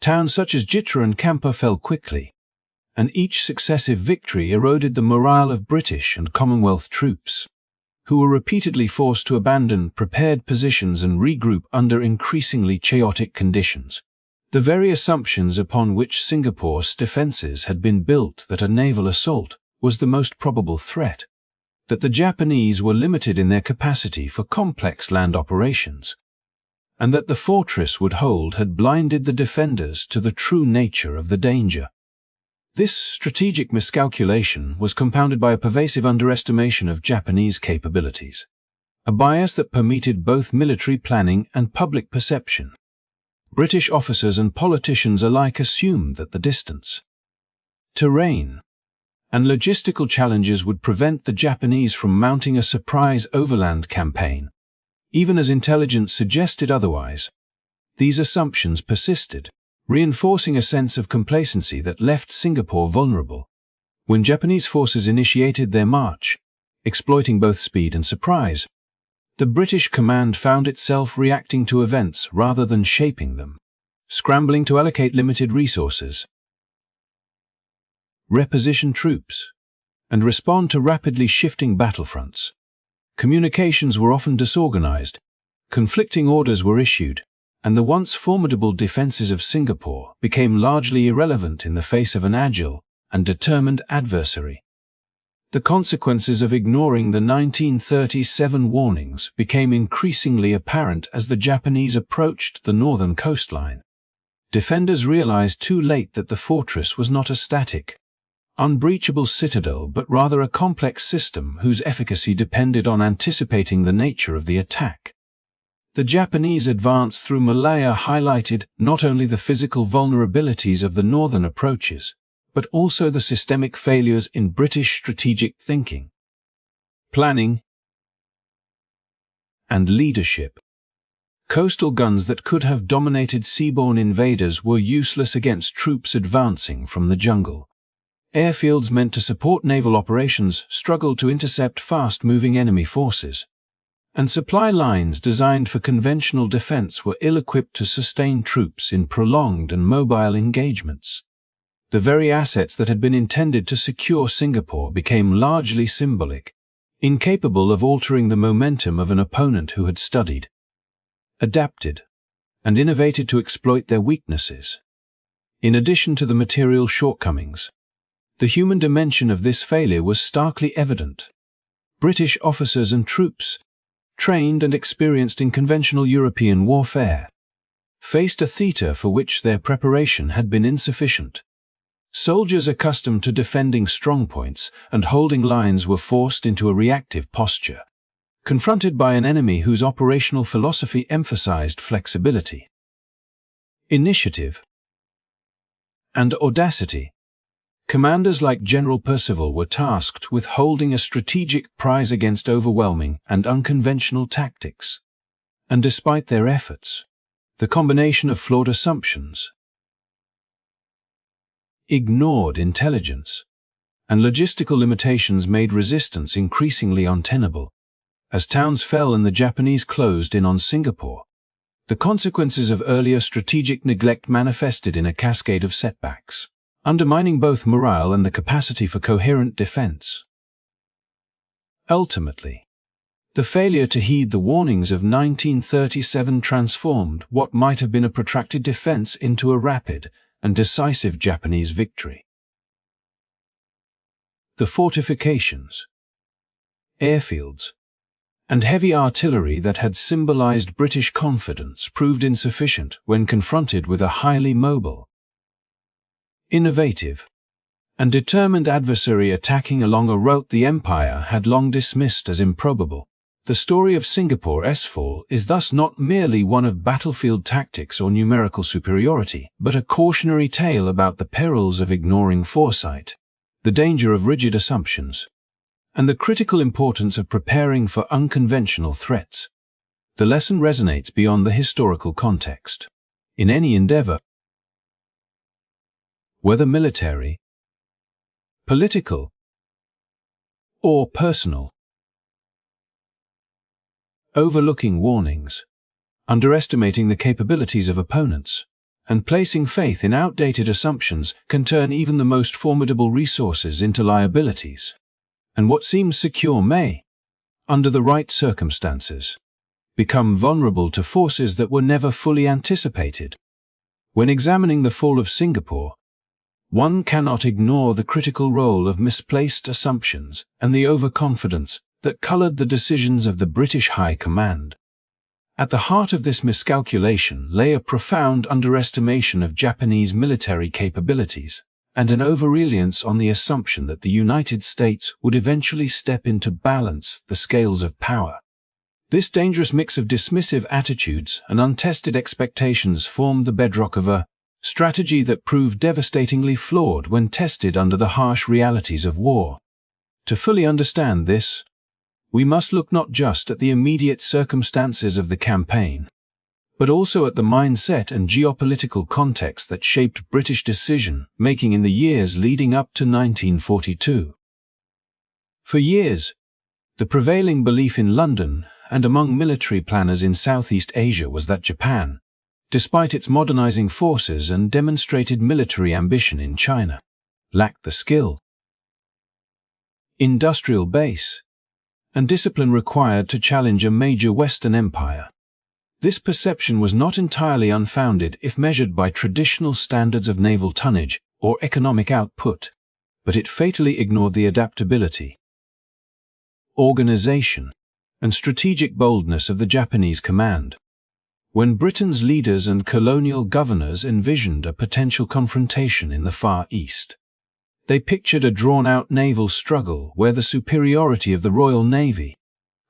S1: towns such as Jitra and Kampa fell quickly, and each successive victory eroded the morale of British and Commonwealth troops, who were repeatedly forced to abandon prepared positions and regroup under increasingly chaotic conditions. The very assumptions upon which Singapore's defenses had been built, that a naval assault was the most probable threat, that the Japanese were limited in their capacity for complex land operations, and that the fortress would hold, had blinded the defenders to the true nature of the danger. This strategic miscalculation was compounded by a pervasive underestimation of Japanese capabilities, a bias that permeated both military planning and public perception. British officers and politicians alike assumed that the distance, terrain, and logistical challenges would prevent the Japanese from mounting a surprise overland campaign, even as intelligence suggested otherwise. These assumptions persisted, reinforcing a sense of complacency that left Singapore vulnerable. When Japanese forces initiated their march, exploiting both speed and surprise, the British command found itself reacting to events rather than shaping them, scrambling to allocate limited resources, reposition troops, and respond to rapidly shifting battlefronts. Communications were often disorganized, conflicting orders were issued, and the once formidable defenses of Singapore became largely irrelevant in the face of an agile and determined adversary. The consequences of ignoring the 1937 warnings became increasingly apparent as the Japanese approached the northern coastline. Defenders realized too late that the fortress was not a static, unbreachable citadel, but rather a complex system whose efficacy depended on anticipating the nature of the attack. The Japanese advance through Malaya highlighted not only the physical vulnerabilities of the northern approaches, but also the systemic failures in British strategic thinking, planning, and leadership. Coastal guns that could have dominated seaborne invaders were useless against troops advancing from the jungle. Airfields meant to support naval operations struggled to intercept fast-moving enemy forces, and supply lines designed for conventional defense were ill-equipped to sustain troops in prolonged and mobile engagements. The very assets that had been intended to secure Singapore became largely symbolic, incapable of altering the momentum of an opponent who had studied, adapted, and innovated to exploit their weaknesses. In addition to the material shortcomings, the human dimension of this failure was starkly evident. British officers and troops, trained and experienced in conventional European warfare, faced a theatre for which their preparation had been insufficient. Soldiers accustomed to defending strongpoints and holding lines were forced into a reactive posture, confronted by an enemy whose operational philosophy emphasized flexibility, initiative, and audacity. Commanders like General Percival were tasked with holding a strategic prize against overwhelming and unconventional tactics. And despite their efforts, the combination of flawed assumptions, ignored intelligence, and logistical limitations made resistance increasingly untenable. As towns fell and the Japanese closed in on Singapore, the consequences of earlier strategic neglect manifested in a cascade of setbacks, undermining both morale and the capacity for coherent defense. Ultimately, the failure to heed the warnings of 1937 transformed what might have been a protracted defense into a rapid and decisive Japanese victory. The fortifications, airfields, and heavy artillery that had symbolized British confidence proved insufficient when confronted with a highly mobile, innovative, and determined adversary attacking along a route the Empire had long dismissed as improbable. The story of Singapore's fall is thus not merely one of battlefield tactics or numerical superiority, but a cautionary tale about the perils of ignoring foresight, the danger of rigid assumptions, and the critical importance of preparing for unconventional threats. The lesson resonates beyond the historical context. In any endeavor, whether military, political, or personal, overlooking warnings, underestimating the capabilities of opponents, and placing faith in outdated assumptions can turn even the most formidable resources into liabilities. And what seems secure may, under the right circumstances, become vulnerable to forces that were never fully anticipated. When examining the fall of Singapore, one cannot ignore the critical role of misplaced assumptions and the overconfidence that colored the decisions of the British High Command. At the heart of this miscalculation lay a profound underestimation of Japanese military capabilities, and an over-reliance on the assumption that the United States would eventually step in to balance the scales of power. This dangerous mix of dismissive attitudes and untested expectations formed the bedrock of a strategy that proved devastatingly flawed when tested under the harsh realities of war. To fully understand this, we must look not just at the immediate circumstances of the campaign, but also at the mindset and geopolitical context that shaped British decision-making in the years leading up to 1942. For years, the prevailing belief in London and among military planners in Southeast Asia was that Japan, despite its modernizing forces and demonstrated military ambition in China, lacked the skill, industrial base, and discipline required to challenge a major Western empire. This perception was not entirely unfounded if measured by traditional standards of naval tonnage or economic output, but it fatally ignored the adaptability, organization, and strategic boldness of the Japanese command. When Britain's leaders and colonial governors envisioned a potential confrontation in the Far East, they pictured a drawn-out naval struggle where the superiority of the Royal Navy,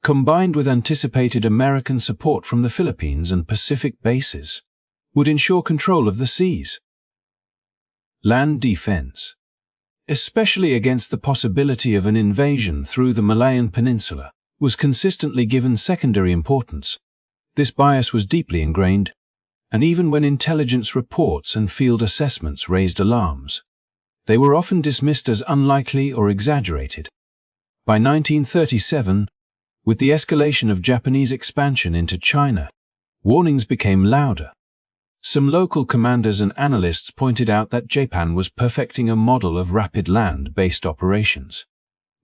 S1: combined with anticipated American support from the Philippines and Pacific bases, would ensure control of the seas. Land defense, especially against the possibility of an invasion through the Malayan Peninsula, was consistently given secondary importance. This bias was deeply ingrained, and even when intelligence reports and field assessments raised alarms, they were often dismissed as unlikely or exaggerated. By 1937, with the escalation of Japanese expansion into China, warnings became louder. Some local commanders and analysts pointed out that Japan was perfecting a model of rapid land-based operations,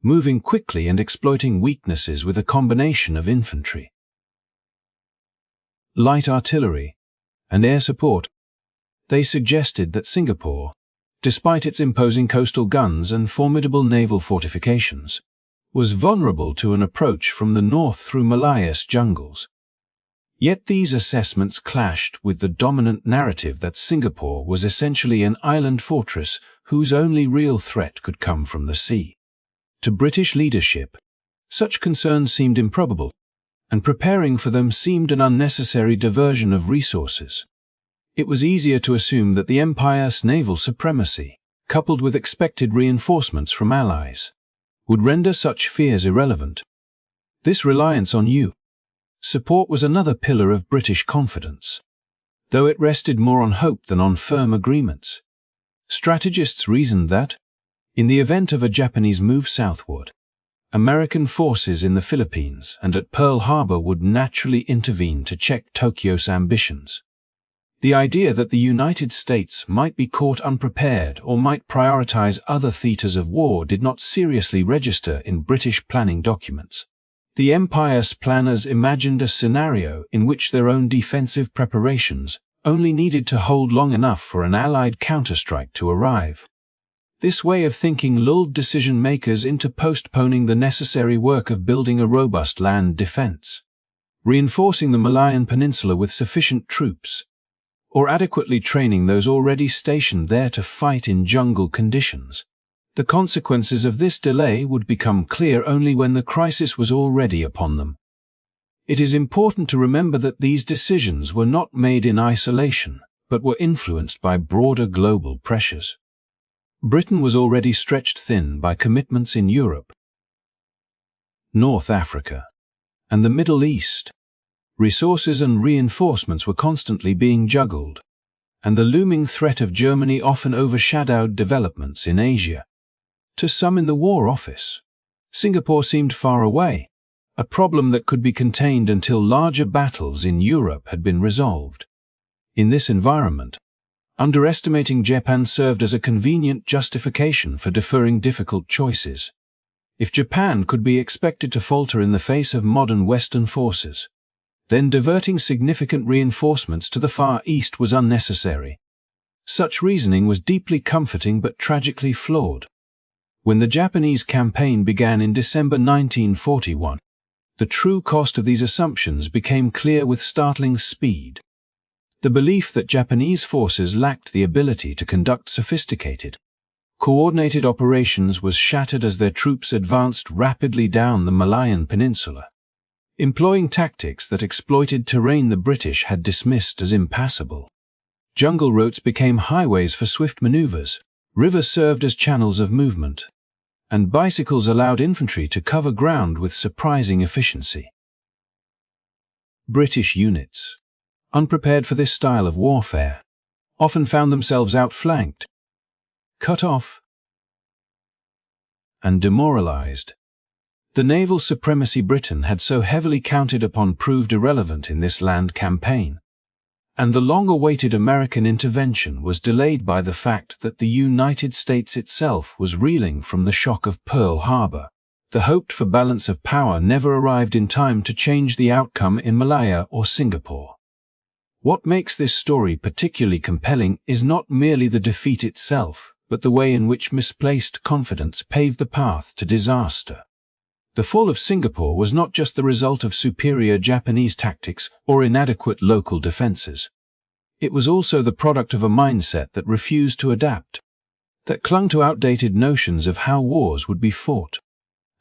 S1: moving quickly and exploiting weaknesses with a combination of infantry, light artillery, and air support. They suggested that Singapore, despite its imposing coastal guns and formidable naval fortifications, was vulnerable to an approach from the north through Malaya's jungles. Yet these assessments clashed with the dominant narrative that Singapore was essentially an island fortress whose only real threat could come from the sea. To British leadership, such concerns seemed improbable, and preparing for them seemed an unnecessary diversion of resources. It was easier to assume that the Empire's naval supremacy, coupled with expected reinforcements from allies, would render such fears irrelevant. This reliance on U.S. support was another pillar of British confidence, though it rested more on hope than on firm agreements. Strategists reasoned that, in the event of a Japanese move southward, American forces in the Philippines and at Pearl Harbor would naturally intervene to check Tokyo's ambitions. The idea that the United States might be caught unprepared or might prioritize other theaters of war did not seriously register in British planning documents. The Empire's planners imagined a scenario in which their own defensive preparations only needed to hold long enough for an Allied counterstrike to arrive. This way of thinking lulled decision-makers into postponing the necessary work of building a robust land defense, reinforcing the Malayan Peninsula with sufficient troops, or adequately training those already stationed there to fight in jungle conditions. The consequences of this delay would become clear only when the crisis was already upon them. It is important to remember that these decisions were not made in isolation, but were influenced by broader global pressures. Britain was already stretched thin by commitments in Europe, North Africa, and the Middle East. Resources and reinforcements were constantly being juggled, and the looming threat of Germany often overshadowed developments in Asia. To some in the War Office, Singapore seemed far away, a problem that could be contained until larger battles in Europe had been resolved. In this environment, underestimating Japan served as a convenient justification for deferring difficult choices. If Japan could be expected to falter in the face of modern Western forces, then diverting significant reinforcements to the Far East was unnecessary. Such reasoning was deeply comforting but tragically flawed. When the Japanese campaign began in December 1941, the true cost of these assumptions became clear with startling speed. The belief that Japanese forces lacked the ability to conduct sophisticated, coordinated operations was shattered as their troops advanced rapidly down the Malayan Peninsula, employing tactics that exploited terrain the British had dismissed as impassable. Jungle routes became highways for swift maneuvers, rivers served as channels of movement, and bicycles allowed infantry to cover ground with surprising efficiency. British units, unprepared for this style of warfare, often found themselves outflanked, cut off, and demoralized. The naval supremacy Britain had so heavily counted upon proved irrelevant in this land campaign, and the long-awaited American intervention was delayed by the fact that the United States itself was reeling from the shock of Pearl Harbor. The hoped-for balance of power never arrived in time to change the outcome in Malaya or Singapore. What makes this story particularly compelling is not merely the defeat itself, but the way in which misplaced confidence paved the path to disaster. The fall of Singapore was not just the result of superior Japanese tactics or inadequate local defenses. It was also the product of a mindset that refused to adapt, that clung to outdated notions of how wars would be fought,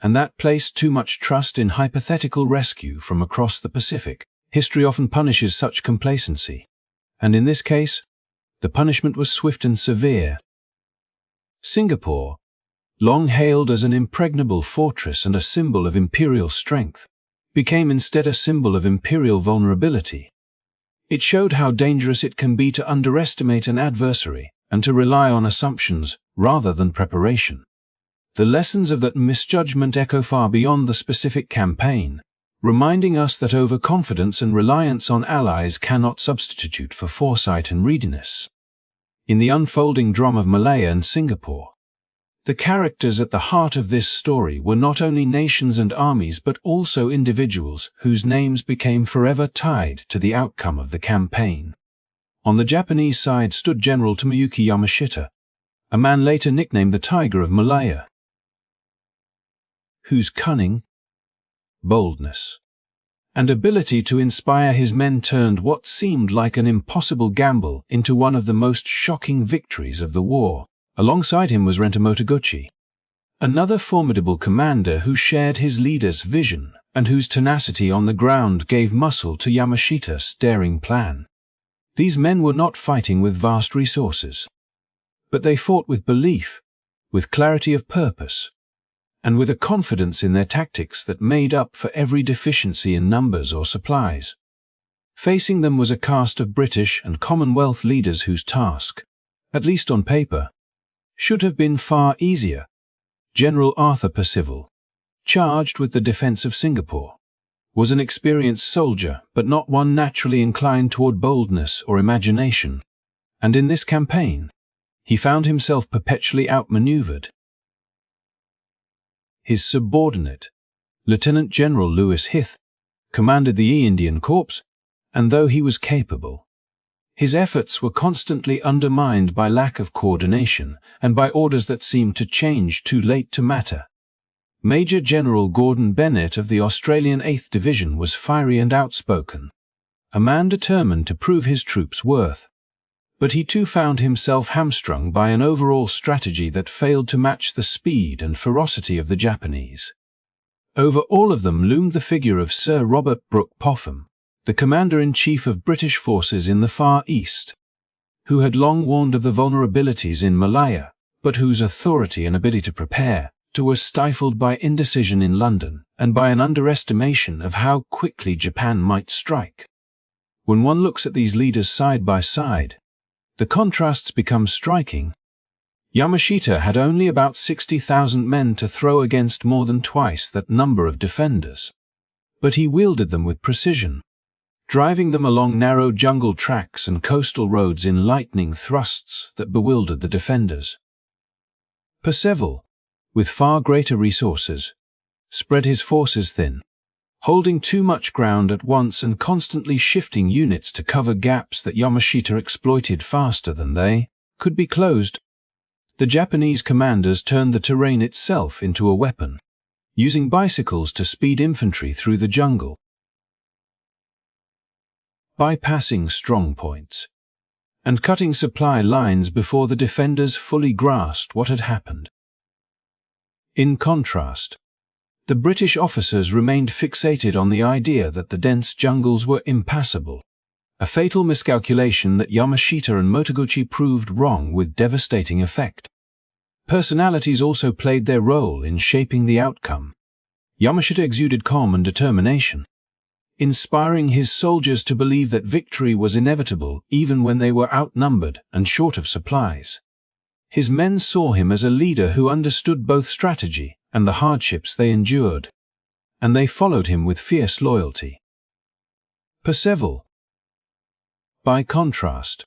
S1: and that placed too much trust in hypothetical rescue from across the Pacific. History often punishes such complacency, and in this case, the punishment was swift and severe. Singapore, long hailed as an impregnable fortress and a symbol of imperial strength, became instead a symbol of imperial vulnerability. It showed how dangerous it can be to underestimate an adversary and to rely on assumptions rather than preparation. The lessons of that misjudgment echo far beyond the specific campaign, reminding us that overconfidence and reliance on allies cannot substitute for foresight and readiness. In the unfolding drama of Malaya and Singapore, the characters at the heart of this story were not only nations and armies but also individuals whose names became forever tied to the outcome of the campaign. On the Japanese side stood General Tomoyuki Yamashita, a man later nicknamed the Tiger of Malaya, whose cunning, boldness, and ability to inspire his men turned what seemed like an impossible gamble into one of the most shocking victories of the war. Alongside him was Renta Motoguchi, another formidable commander who shared his leader's vision and whose tenacity on the ground gave muscle to Yamashita's daring plan. These men were not fighting with vast resources, but they fought with belief, with clarity of purpose, and with a confidence in their tactics that made up for every deficiency in numbers or supplies. Facing them was a cast of British and Commonwealth leaders whose task, at least on paper, should have been far easier. General Percival, charged with the defense of Singapore, was an experienced soldier, but not one naturally inclined toward boldness or imagination, and in this campaign, he found himself perpetually outmaneuvered. His subordinate, Lieutenant General Lewis Hythe, commanded the Indian Corps, and though he was capable, his efforts were constantly undermined by lack of coordination and by orders that seemed to change too late to matter. Major General Gordon Bennett of the Australian 8th Division was fiery and outspoken, a man determined to prove his troops' worth. But he too found himself hamstrung by an overall strategy that failed to match the speed and ferocity of the Japanese. Over all of them loomed the figure of Sir Robert Brooke Popham, the Commander-in-Chief of British forces in the Far East, who had long warned of the vulnerabilities in Malaya, but whose authority and ability to prepare were stifled by indecision in London and by an underestimation of how quickly Japan might strike. When one looks at these leaders side by side, the contrasts become striking. Yamashita had only about 60,000 men to throw against more than twice that number of defenders. But he wielded them with precision, driving them along narrow jungle tracks and coastal roads in lightning thrusts that bewildered the defenders. Percival, with far greater resources, spread his forces thin, holding too much ground at once and constantly shifting units to cover gaps that Yamashita exploited faster than they could be closed. The Japanese commanders turned the terrain itself into a weapon, using bicycles to speed infantry through the jungle, bypassing strong points, and cutting supply lines before the defenders fully grasped what had happened. In contrast, the British officers remained fixated on the idea that the dense jungles were impassable, a fatal miscalculation that Yamashita and Motoguchi proved wrong with devastating effect. Personalities also played their role in shaping the outcome. Yamashita exuded calm and determination, inspiring his soldiers to believe that victory was inevitable even when they were outnumbered and short of supplies. His men saw him as a leader who understood both strategy and the hardships they endured, and they followed him with fierce loyalty. Percival, by contrast,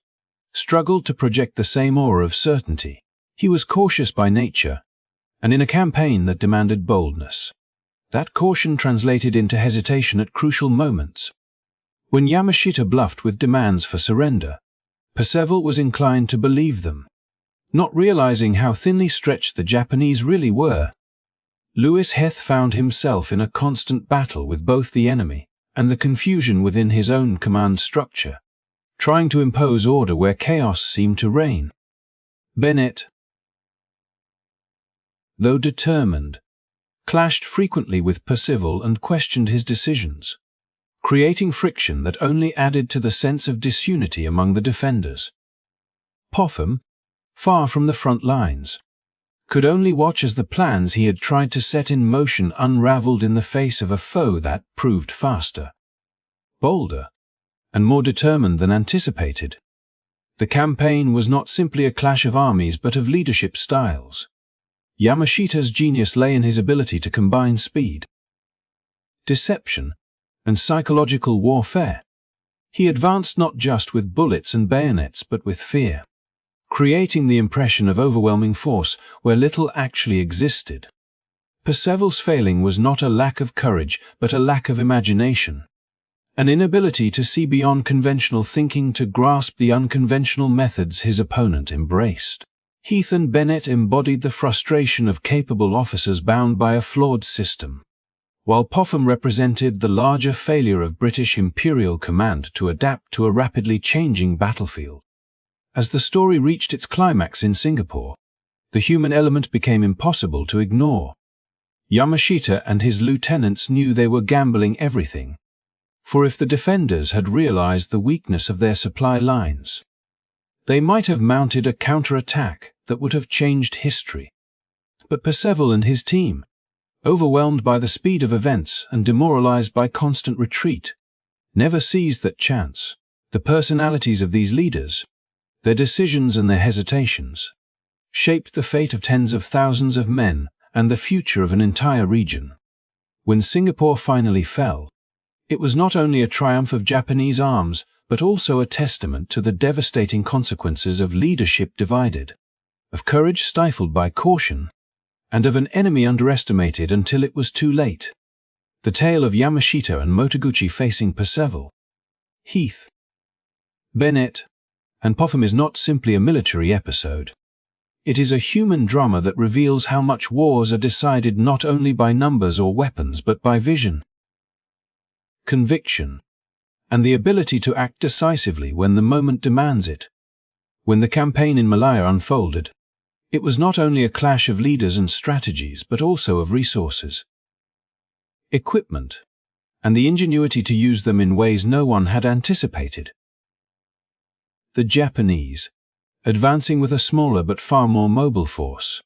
S1: struggled to project the same aura of certainty. He was cautious by nature, and in a campaign that demanded boldness, that caution translated into hesitation at crucial moments. When Yamashita bluffed with demands for surrender, Percival was inclined to believe them, not realizing how thinly stretched the Japanese really were. Lewis Hythe found himself in a constant battle with both the enemy and the confusion within his own command structure, trying to impose order where chaos seemed to reign. Bennett, though determined, clashed frequently with Percival and questioned his decisions, creating friction that only added to the sense of disunity among the defenders. Popham, far from the front lines, could only watch as the plans he had tried to set in motion unraveled in the face of a foe that proved faster, bolder, and more determined than anticipated. The campaign was not simply a clash of armies but of leadership styles. Yamashita's genius lay in his ability to combine speed, deception, and psychological warfare. He advanced not just with bullets and bayonets but with fear, creating the impression of overwhelming force where little actually existed. Percival's failing was not a lack of courage but a lack of imagination, an inability to see beyond conventional thinking to grasp the unconventional methods his opponent embraced. Hythe and Bennett embodied the frustration of capable officers bound by a flawed system, while Popham represented the larger failure of British Imperial Command to adapt to a rapidly changing battlefield. As the story reached its climax in Singapore, the human element became impossible to ignore. Yamashita and his lieutenants knew they were gambling everything, for if the defenders had realized the weakness of their supply lines, they might have mounted a counterattack that would have changed history. But Percival and his team, overwhelmed by the speed of events and demoralized by constant retreat, never seized that chance. The personalities of these leaders, their decisions and their hesitations, shaped the fate of tens of thousands of men and the future of an entire region. When Singapore finally fell, it was not only a triumph of Japanese arms, but also a testament to the devastating consequences of leadership divided, of courage stifled by caution, and of an enemy underestimated until it was too late. The tale of Yamashita and Motoguchi facing Percival, Heath, Bennett, and Popham is not simply a military episode. It is a human drama that reveals how much wars are decided not only by numbers or weapons but by vision, conviction, and the ability to act decisively when the moment demands it. When the campaign in Malaya unfolded, it was not only a clash of leaders and strategies but also of resources, equipment, and the ingenuity to use them in ways no one had anticipated. The Japanese, advancing with a smaller but far more mobile force,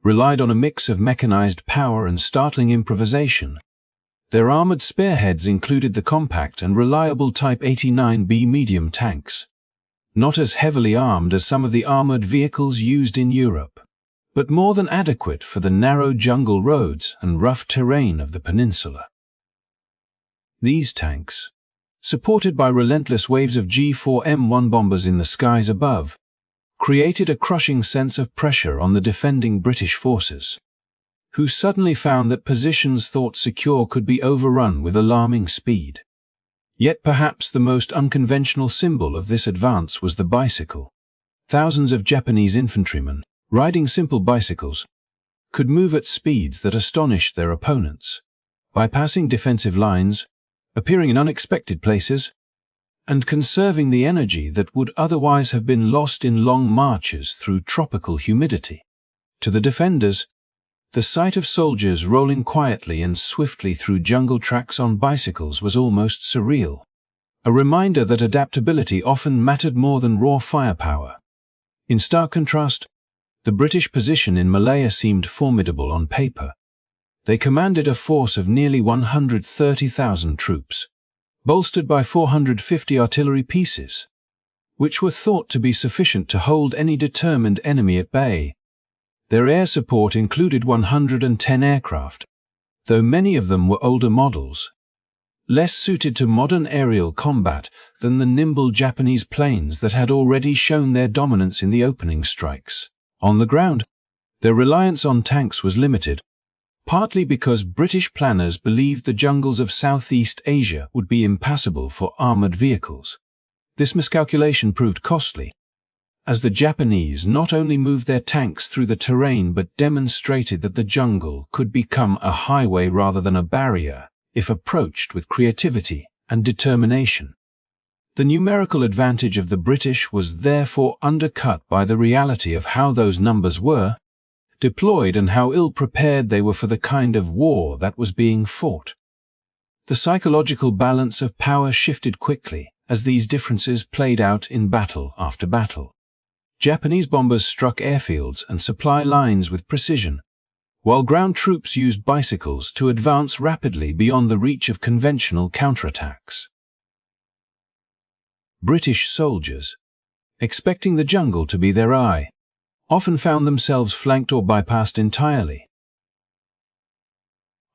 S1: relied on a mix of mechanized power and startling improvisation. Their armored spearheads included the compact and reliable Type 89B medium tanks, not as heavily armed as some of the armored vehicles used in Europe, but more than adequate for the narrow jungle roads and rough terrain of the peninsula. These tanks, supported by relentless waves of G4M1 bombers in the skies above, created a crushing sense of pressure on the defending British forces, who suddenly found that positions thought secure could be overrun with alarming speed. Yet perhaps the most unconventional symbol of this advance was the bicycle. Thousands of Japanese infantrymen, riding simple bicycles, could move at speeds that astonished their opponents, bypassing defensive lines, appearing in unexpected places, and conserving the energy that would otherwise have been lost in long marches through tropical humidity. To the defenders, the sight of soldiers rolling quietly and swiftly through jungle tracks on bicycles was almost surreal, a reminder that adaptability often mattered more than raw firepower. In stark contrast, the British position in Malaya seemed formidable on paper. They commanded a force of nearly 130,000 troops, bolstered by 450 artillery pieces, which were thought to be sufficient to hold any determined enemy at bay. Their air support included 110 aircraft, though many of them were older models, less suited to modern aerial combat than the nimble Japanese planes that had already shown their dominance in the opening strikes. On the ground, their reliance on tanks was limited, partly because British planners believed the jungles of Southeast Asia would be impassable for armored vehicles. This miscalculation proved costly, as the Japanese not only moved their tanks through the terrain but demonstrated that the jungle could become a highway rather than a barrier if approached with creativity and determination. The numerical advantage of the British was therefore undercut by the reality of how those numbers were deployed and how ill-prepared they were for the kind of war that was being fought. The psychological balance of power shifted quickly as these differences played out in battle after battle. Japanese bombers struck airfields and supply lines with precision, while ground troops used bicycles to advance rapidly beyond the reach of conventional counterattacks. British soldiers, expecting the jungle to be their eye, often found themselves flanked or bypassed entirely.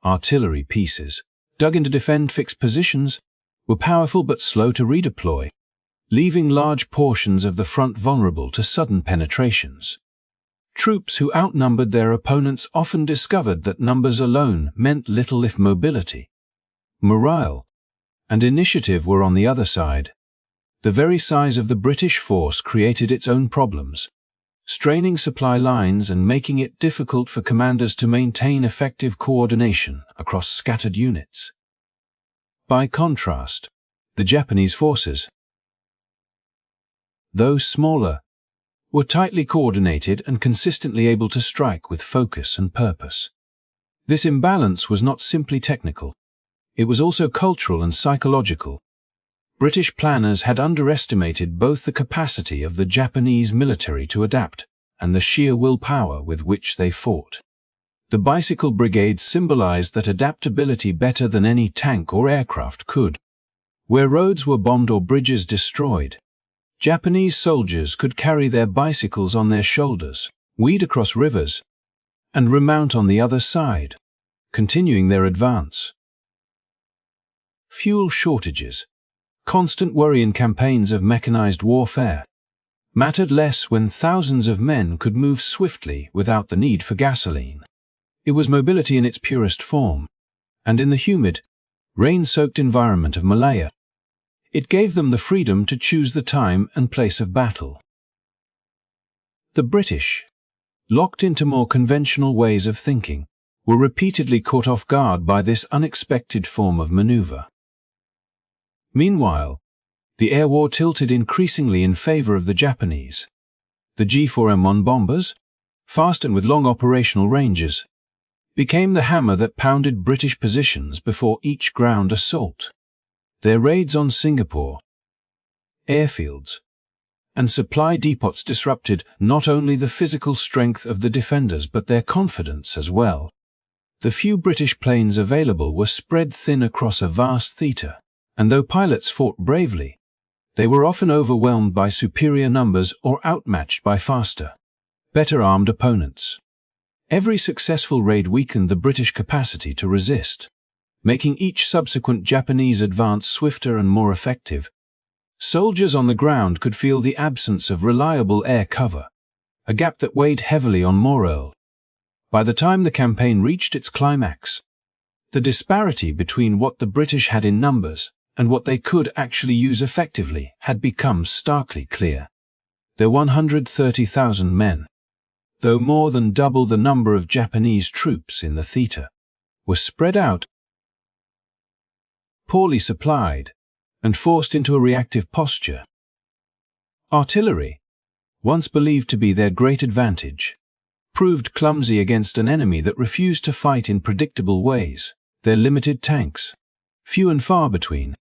S1: Artillery pieces, dug in to defend fixed positions, were powerful but slow to redeploy, leaving large portions of the front vulnerable to sudden penetrations. Troops who outnumbered their opponents often discovered that numbers alone meant little if mobility, morale, and initiative were on the other side. The very size of the British force created its own problems, straining supply lines and making it difficult for commanders to maintain effective coordination across scattered units. By contrast, the Japanese forces, though smaller, were tightly coordinated and consistently able to strike with focus and purpose. This imbalance was not simply technical. It was also cultural and psychological. British planners had underestimated both the capacity of the Japanese military to adapt and the sheer willpower with which they fought. The bicycle brigades symbolized that adaptability better than any tank or aircraft could. Where roads were bombed or bridges destroyed, Japanese soldiers could carry their bicycles on their shoulders, weed across rivers, and remount on the other side, continuing their advance. Fuel shortages, constant worry in campaigns of mechanized warfare, mattered less when thousands of men could move swiftly without the need for gasoline. It was mobility in its purest form, and in the humid, rain-soaked environment of Malaya, it gave them the freedom to choose the time and place of battle. The British, locked into more conventional ways of thinking, were repeatedly caught off guard by this unexpected form of maneuver. Meanwhile, the air war tilted increasingly in favor of the Japanese. The G4M1 bombers, fast and with long operational ranges, became the hammer that pounded British positions before each ground assault. Their raids on Singapore, airfields, and supply depots disrupted not only the physical strength of the defenders but their confidence as well. The few British planes available were spread thin across a vast theatre, and though pilots fought bravely, they were often overwhelmed by superior numbers or outmatched by faster, better armed opponents. Every successful raid weakened the British capacity to resist, making each subsequent Japanese advance swifter and more effective. Soldiers on the ground could feel the absence of reliable air cover, a gap that weighed heavily on morale. By the time the campaign reached its climax, the disparity between what the British had in numbers and what they could actually use effectively had become starkly clear. Their 130,000 men, though more than double the number of Japanese troops in the theatre, were spread out, poorly supplied, and forced into a reactive posture. Artillery, once believed to be their great advantage, proved clumsy against an enemy that refused to fight in predictable ways. Their limited tanks, few and far between,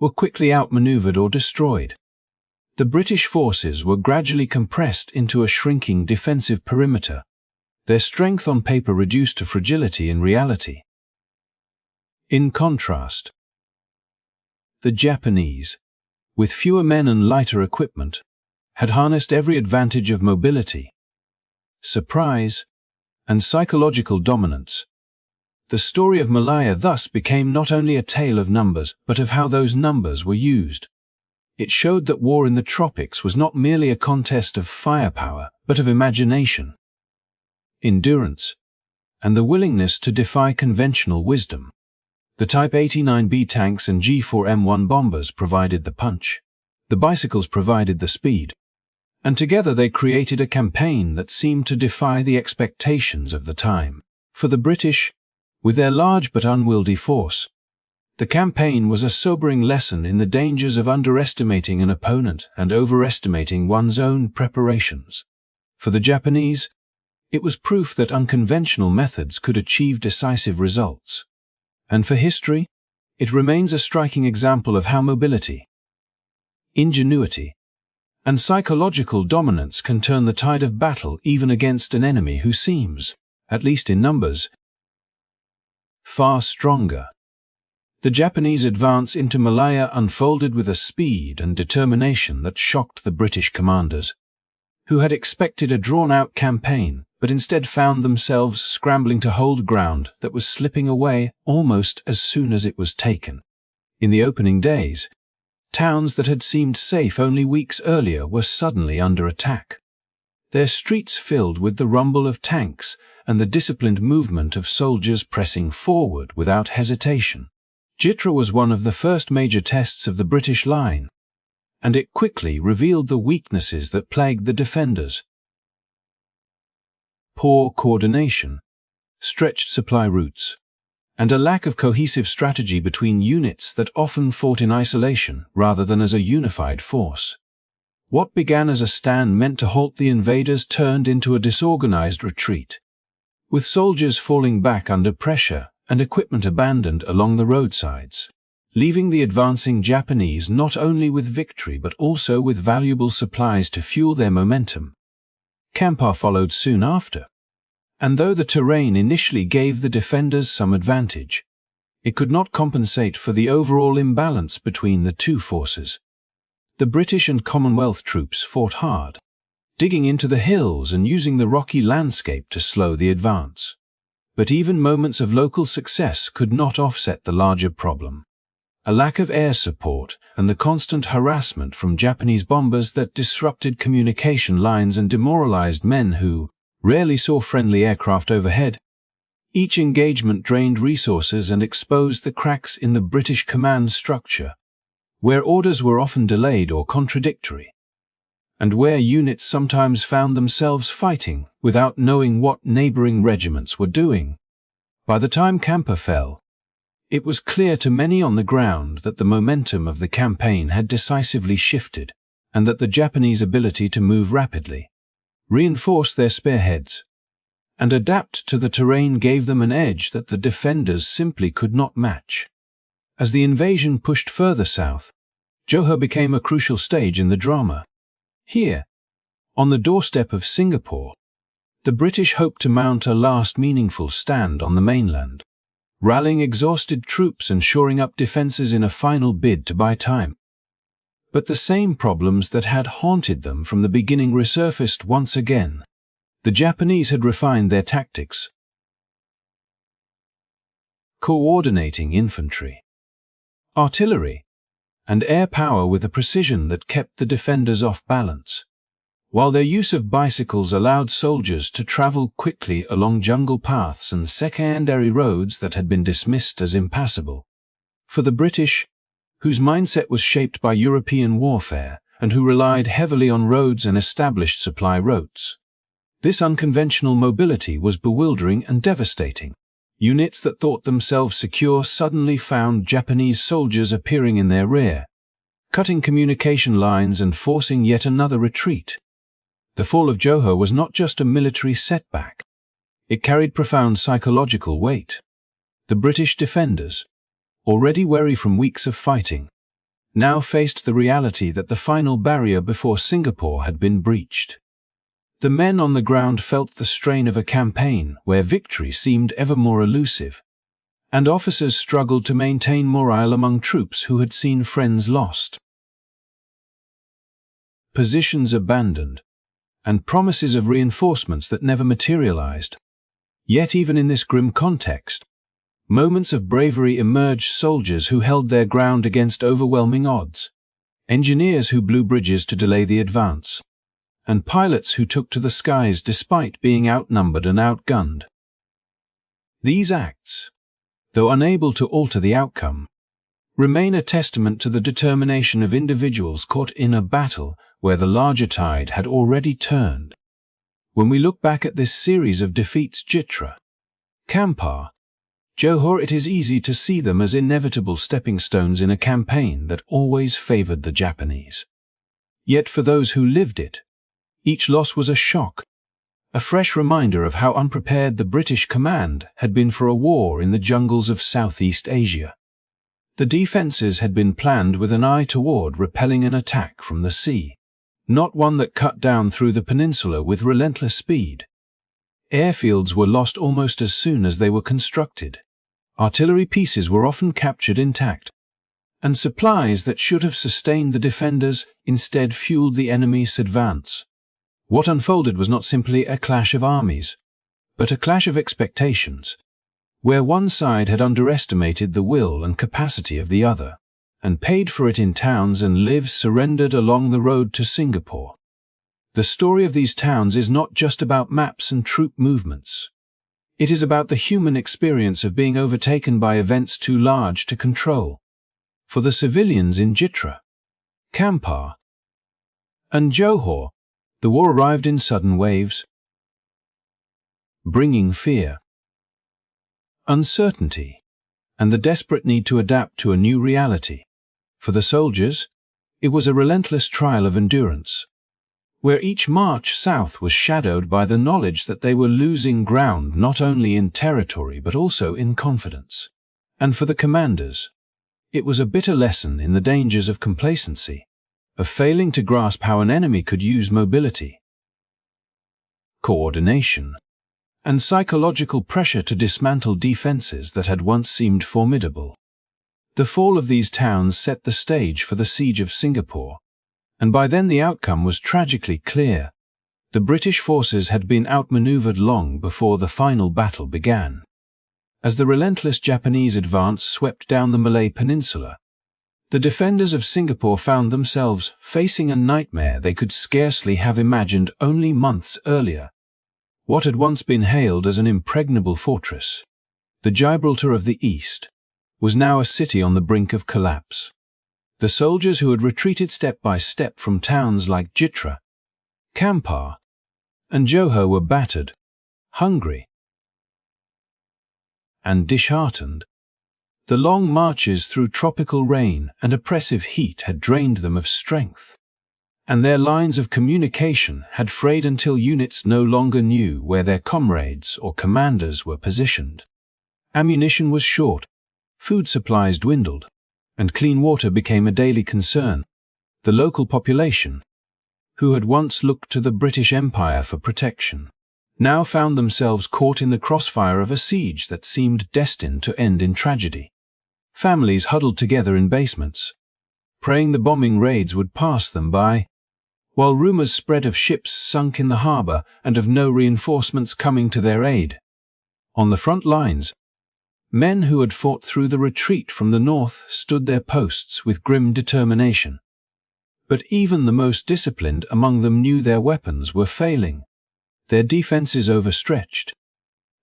S1: were quickly outmaneuvered or destroyed. The British forces were gradually compressed into a shrinking defensive perimeter, their strength on paper reduced to fragility in reality. In contrast, the Japanese, with fewer men and lighter equipment, had harnessed every advantage of mobility, surprise, and psychological dominance. The story of Malaya thus became not only a tale of numbers, but of how those numbers were used. It showed that war in the tropics was not merely a contest of firepower, but of imagination, endurance, and the willingness to defy conventional wisdom. The Type 89B tanks and G4M1 bombers provided the punch. The bicycles provided the speed. And together they created a campaign that seemed to defy the expectations of the time. For the British, with their large but unwieldy force, the campaign was a sobering lesson in the dangers of underestimating an opponent and overestimating one's own preparations. For the Japanese, it was proof that unconventional methods could achieve decisive results. And for history, it remains a striking example of how mobility, ingenuity, and psychological dominance can turn the tide of battle even against an enemy who seems, at least in numbers, far stronger. The Japanese advance into Malaya unfolded with a speed and determination that shocked the British commanders, who had expected a drawn-out campaign, but instead found themselves scrambling to hold ground that was slipping away almost as soon as it was taken. In the opening days, towns that had seemed safe only weeks earlier were suddenly under attack, their streets filled with the rumble of tanks and the disciplined movement of soldiers pressing forward without hesitation. Jitra was one of the first major tests of the British line, and it quickly revealed the weaknesses that plagued the defenders. Poor coordination, stretched supply routes, and a lack of cohesive strategy between units that often fought in isolation rather than as a unified force. What began as a stand meant to halt the invaders turned into a disorganized retreat. with soldiers falling back under pressure and equipment abandoned along the roadsides, leaving the advancing Japanese not only with victory but also with valuable supplies to fuel their momentum. Kampar followed soon after, and though the terrain initially gave the defenders some advantage, it could not compensate for the overall imbalance between the two forces. The British and Commonwealth troops fought hard, digging into the hills and using the rocky landscape to slow the advance. But even moments of local success could not offset the larger problem: a lack of air support and the constant harassment from Japanese bombers that disrupted communication lines and demoralized men who rarely saw friendly aircraft overhead. Each engagement drained resources and exposed the cracks in the British command structure, where orders were often delayed or contradictory, and where units sometimes found themselves fighting without knowing what neighboring regiments were doing. By the time Kampar fell, it was clear to many on the ground that the momentum of the campaign had decisively shifted, and that the Japanese ability to move rapidly, reinforce their spearheads, and adapt to the terrain gave them an edge that the defenders simply could not match. As the invasion pushed further south, Johor became a crucial stage in the drama. Here, on the doorstep of Singapore, the British hoped to mount a last meaningful stand on the mainland, rallying exhausted troops and shoring up defenses in a final bid to buy time. But the same problems that had haunted them from the beginning resurfaced once again. The Japanese had refined their tactics, coordinating infantry, artillery, and air power with a precision that kept the defenders off balance, while their use of bicycles allowed soldiers to travel quickly along jungle paths and secondary roads that had been dismissed as impassable. For the British, whose mindset was shaped by European warfare and who relied heavily on roads and established supply routes, this unconventional mobility was bewildering and devastating. Units that thought themselves secure suddenly found Japanese soldiers appearing in their rear, cutting communication lines and forcing yet another retreat. The fall of Johor was not just a military setback. It carried profound psychological weight. The British defenders, already weary from weeks of fighting, now faced the reality that the final barrier before Singapore had been breached. The men on the ground felt the strain of a campaign where victory seemed ever more elusive, and officers struggled to maintain morale among troops who had seen friends lost, positions abandoned, and promises of reinforcements that never materialized. Yet even in this grim context, moments of bravery emerged: soldiers who held their ground against overwhelming odds, engineers who blew bridges to delay the advance, and pilots who took to the skies despite being outnumbered and outgunned. These acts, though unable to alter the outcome, remain a testament to the determination of individuals caught in a battle where the larger tide had already turned. When we look back at this series of defeats, Jitra, Kampar, Johor, it is easy to see them as inevitable stepping stones in a campaign that always favored the Japanese. Yet for those who lived it, each loss was a shock, a fresh reminder of how unprepared the British command had been for a war in the jungles of Southeast Asia. The defenses had been planned with an eye toward repelling an attack from the sea, not one that cut down through the peninsula with relentless speed. Airfields were lost almost as soon as they were constructed. Artillery pieces were often captured intact, and supplies that should have sustained the defenders instead fueled the enemy's advance. What unfolded was not simply a clash of armies, but a clash of expectations, where one side had underestimated the will and capacity of the other, and paid for it in towns and lives surrendered along the road to Singapore. The story of these towns is not just about maps and troop movements. It is about the human experience of being overtaken by events too large to control. For the civilians in Jitra, Kampar, and Johor, the war arrived in sudden waves, bringing fear, uncertainty, and the desperate need to adapt to a new reality. For the soldiers, it was a relentless trial of endurance. where each march south was shadowed by the knowledge that they were losing ground not only in territory but also in confidence. And for the commanders, it was a bitter lesson in the dangers of complacency, of failing to grasp how an enemy could use mobility, coordination, and psychological pressure to dismantle defenses that had once seemed formidable. The fall of these towns set the stage for the siege of Singapore, and by then the outcome was tragically clear. The British forces had been outmaneuvered long before the final battle began. As the relentless Japanese advance swept down the Malay Peninsula, the defenders of Singapore found themselves facing a nightmare they could scarcely have imagined only months earlier. What had once been hailed as an impregnable fortress, the Gibraltar of the East, was now a city on the brink of collapse. The soldiers who had retreated step by step from towns like Jitra, Kampar, and Johor were battered, hungry, and disheartened. The long marches through tropical rain and oppressive heat had drained them of strength, and their lines of communication had frayed until units no longer knew where their comrades or commanders were positioned. Ammunition was short, food supplies dwindled, and clean water became a daily concern. The local population, who had once looked to the British Empire for protection, now found themselves caught in the crossfire of a siege that seemed destined to end in tragedy. Families huddled together in basements, praying the bombing raids would pass them by, while rumors spread of ships sunk in the harbor and of no reinforcements coming to their aid. On the front lines, men who had fought through the retreat from the north stood their posts with grim determination. But even the most disciplined among them knew their weapons were failing, their defenses overstretched,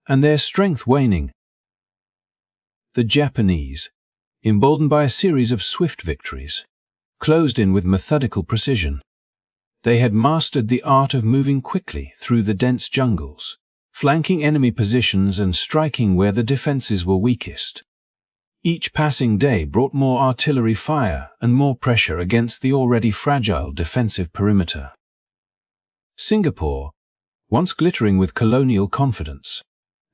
S1: and their strength waning. The Japanese, emboldened by a series of swift victories, closed in with methodical precision. They had mastered the art of moving quickly through the dense jungles, flanking enemy positions and striking where the defenses were weakest. Each passing day brought more artillery fire and more pressure against the already fragile defensive perimeter. Singapore, once glittering with colonial confidence,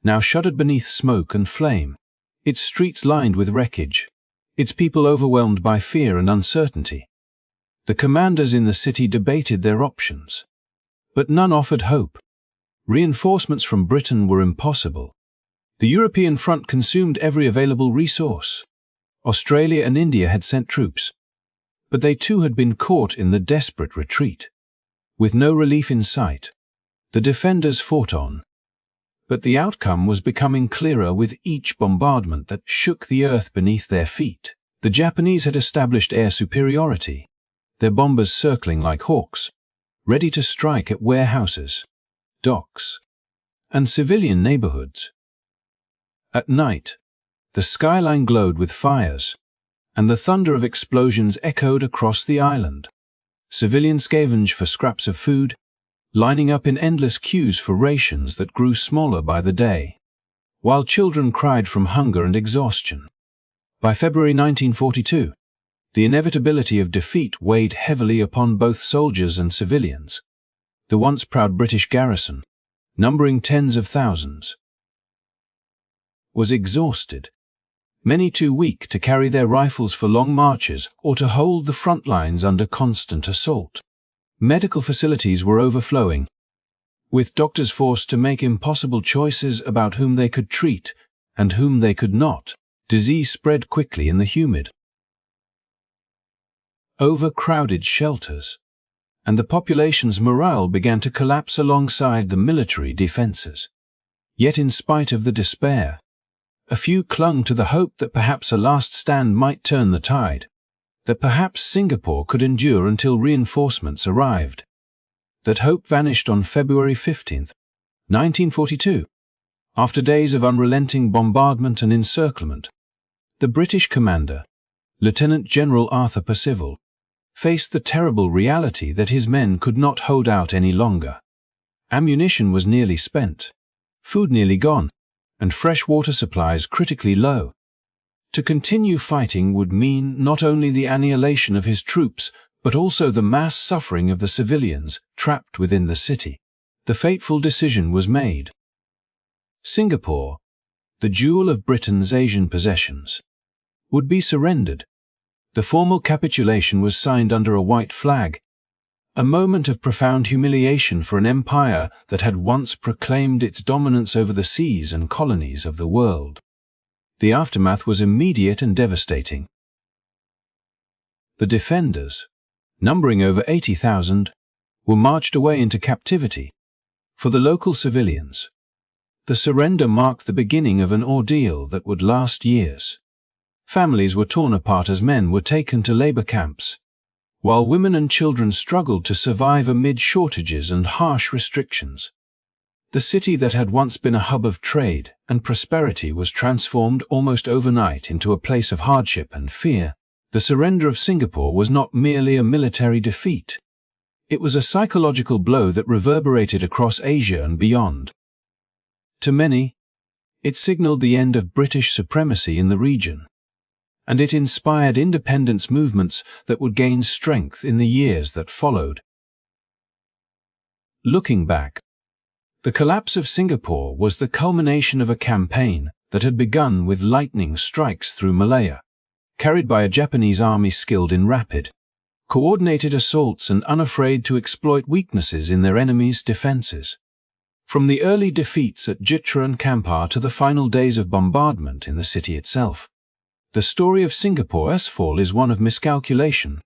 S1: now shuddered beneath smoke and flame, its streets lined with wreckage, its people overwhelmed by fear and uncertainty. The commanders in the city debated their options, but none offered hope. Reinforcements from Britain were impossible. The European front consumed every available resource. Australia and India had sent troops, but they too had been caught in the desperate retreat. With no relief in sight, the defenders fought on. But the outcome was becoming clearer with each bombardment that shook the earth beneath their feet. The Japanese had established air superiority, their bombers circling like hawks, ready to strike at warehouses, docks, and civilian neighborhoods. At night, the skyline glowed with fires, and the thunder of explosions echoed across the island. Civilians scavenged for scraps of food, lining up in endless queues for rations that grew smaller by the day, while children cried from hunger and exhaustion. By February 1942, the inevitability of defeat weighed heavily upon both soldiers and civilians. The once proud British garrison, numbering tens of thousands, was exhausted, many too weak to carry their rifles for long marches or to hold the front lines under constant assault. Medical facilities were overflowing, with doctors forced to make impossible choices about whom they could treat and whom they could not. Disease spread quickly in the humid, overcrowded shelters, and the population's morale began to collapse alongside the military defenses. Yet in spite of the despair, a few clung to the hope that perhaps a last stand might turn the tide, that perhaps Singapore could endure until reinforcements arrived. That hope vanished on February 15, 1942. After days of unrelenting bombardment and encirclement, the British commander, Lieutenant General Percival, faced the terrible reality that his men could not hold out any longer. Ammunition was nearly spent, food nearly gone, and fresh water supplies critically low. To continue fighting would mean not only the annihilation of his troops, but also the mass suffering of the civilians trapped within the city. The fateful decision was made. Singapore, the jewel of Britain's Asian possessions, would be surrendered. The formal capitulation was signed under a white flag, a moment of profound humiliation for an empire that had once proclaimed its dominance over the seas and colonies of the world. The aftermath was immediate and devastating. The defenders, numbering over 80,000, were marched away into captivity. For the local civilians, the surrender marked the beginning of an ordeal that would last years. Families were torn apart as men were taken to labor camps, while women and children struggled to survive amid shortages and harsh restrictions. The city that had once been a hub of trade and prosperity was transformed almost overnight into a place of hardship and fear. The surrender of Singapore was not merely a military defeat. It was a psychological blow that reverberated across Asia and beyond. To many, it signaled the end of British supremacy in the region, and it inspired independence movements that would gain strength in the years that followed. Looking back, the collapse of Singapore was the culmination of a campaign that had begun with lightning strikes through Malaya, carried by a Japanese army skilled in rapid, coordinated assaults and unafraid to exploit weaknesses in their enemies' defenses. From the early defeats at Jitra and Kampar to the final days of bombardment in the city itself, the story of Singapore's fall is one of miscalculation,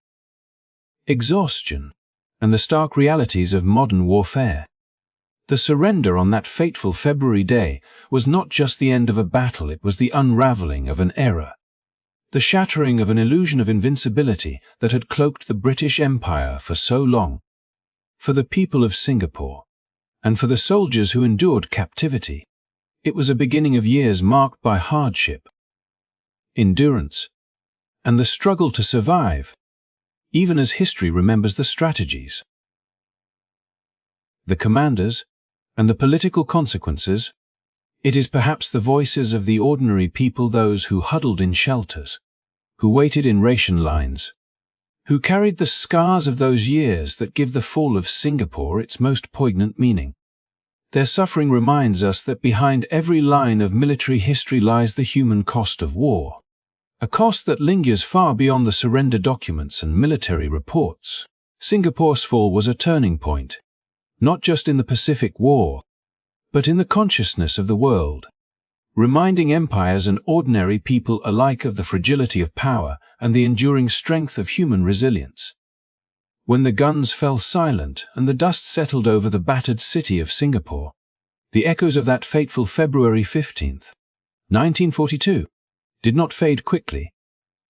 S1: exhaustion, and the stark realities of modern warfare. The surrender on that fateful February day was not just the end of a battle, it was the unraveling of an era, the shattering of an illusion of invincibility that had cloaked the British Empire for so long. For the people of Singapore, and for the soldiers who endured captivity, it was a beginning of years marked by hardship, endurance, and the struggle to survive, even as history remembers the strategies, the commanders, and the political consequences. It is perhaps the voices of the ordinary people, those who huddled in shelters, who waited in ration lines, who carried the scars of those years that give the fall of Singapore its most poignant meaning. Their suffering reminds us that behind every line of military history lies the human cost of war, a cost that lingers far beyond the surrender documents and military reports. Singapore's fall was a turning point, not just in the Pacific War, but in the consciousness of the world, reminding empires and ordinary people alike of the fragility of power and the enduring strength of human resilience. When the guns fell silent and the dust settled over the battered city of Singapore, the echoes of that fateful February 15th, 1942, did not fade quickly.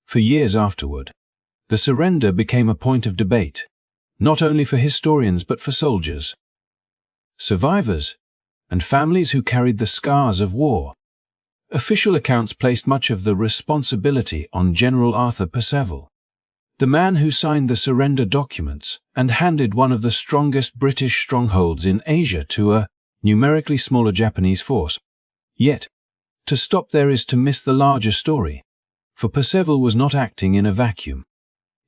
S1: For years afterward, the surrender became a point of debate, not only for historians but for soldiers, survivors, and families who carried the scars of war. Official accounts placed much of the responsibility on General Percival, the man who signed the surrender documents and handed one of the strongest British strongholds in Asia to a numerically smaller Japanese force. Yet, to stop there is to miss the larger story, for Percival was not acting in a vacuum.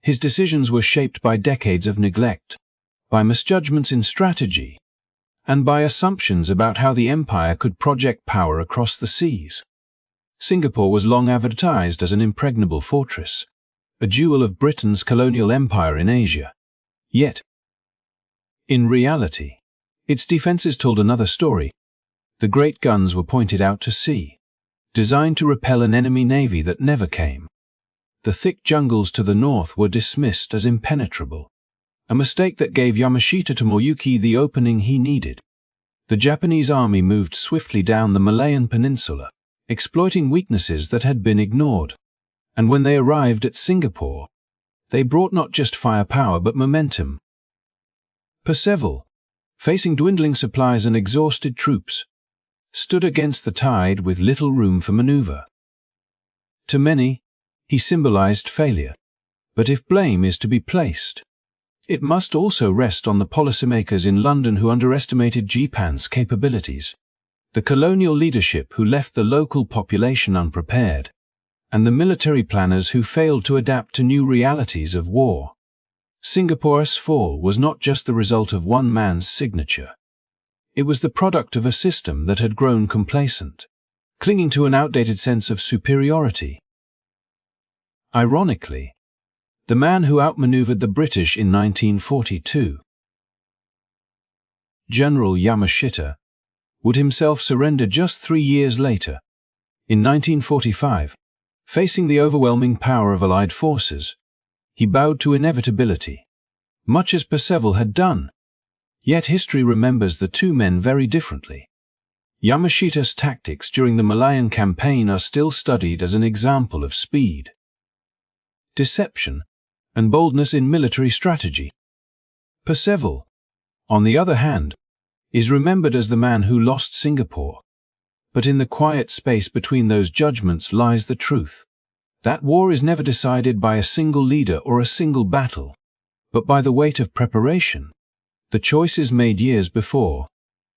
S1: His decisions were shaped by decades of neglect, by misjudgments in strategy, and by assumptions about how the empire could project power across the seas. Singapore was long advertised as an impregnable fortress, a jewel of Britain's colonial empire in Asia. Yet, in reality, its defenses told another story. The great guns were pointed out to sea, designed to repel an enemy navy that never came. The thick jungles to the north were dismissed as impenetrable, a mistake that gave Yamashita to Moyuki the opening he needed. The Japanese army moved swiftly down the Malayan peninsula, exploiting weaknesses that had been ignored. And when they arrived at Singapore, they brought not just firepower but momentum. Percival, facing dwindling supplies and exhausted troops, stood against the tide with little room for maneuver. To many, he symbolized failure. But if blame is to be placed, it must also rest on the policymakers in London who underestimated Japan's capabilities, the colonial leadership who left the local population unprepared, and the military planners who failed to adapt to new realities of war. Singapore's fall was not just the result of one man's signature. It was the product of a system that had grown complacent, clinging to an outdated sense of superiority. Ironically, the man who outmaneuvered the British in 1942, General Yamashita, would himself surrender just 3 years later. In 1945, facing the overwhelming power of Allied forces, he bowed to inevitability, much as Percival had done. Yet history remembers the two men very differently. Yamashita's tactics during the Malayan campaign are still studied as an example of speed, deception, and boldness in military strategy. Percival, on the other hand, is remembered as the man who lost Singapore. But in the quiet space between those judgments lies the truth. That war is never decided by a single leader or a single battle, but by the weight of preparation, the choices made years before,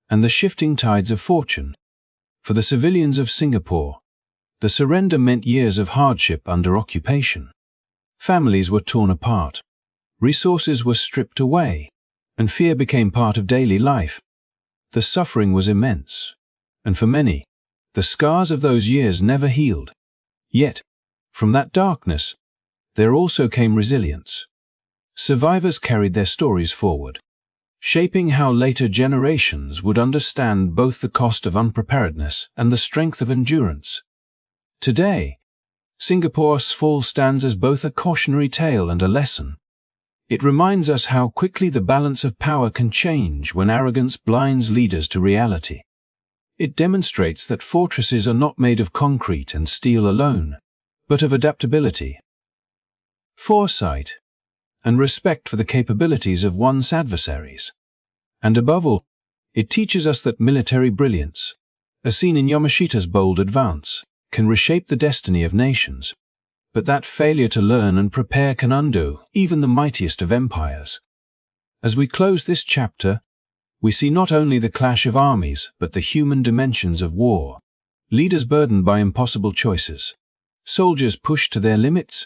S1: and the shifting tides of fortune. For the civilians of Singapore, the surrender meant years of hardship under occupation. Families were torn apart, resources were stripped away, and fear became part of daily life. The suffering was immense, and for many, the scars of those years never healed. Yet, from that darkness, there also came resilience. Survivors carried their stories forward, shaping how later generations would understand both the cost of unpreparedness and the strength of endurance. Today, Singapore's fall stands as both a cautionary tale and a lesson. It reminds us how quickly the balance of power can change when arrogance blinds leaders to reality. It demonstrates that fortresses are not made of concrete and steel alone, but of adaptability, foresight, and respect for the capabilities of one's adversaries. And above all, it teaches us that military brilliance, as seen in Yamashita's bold advance, can reshape the destiny of nations, but that failure to learn and prepare can undo even the mightiest of empires. As we close this chapter, we see not only the clash of armies but the human dimensions of war. Leaders burdened by impossible choices, soldiers pushed to their limits,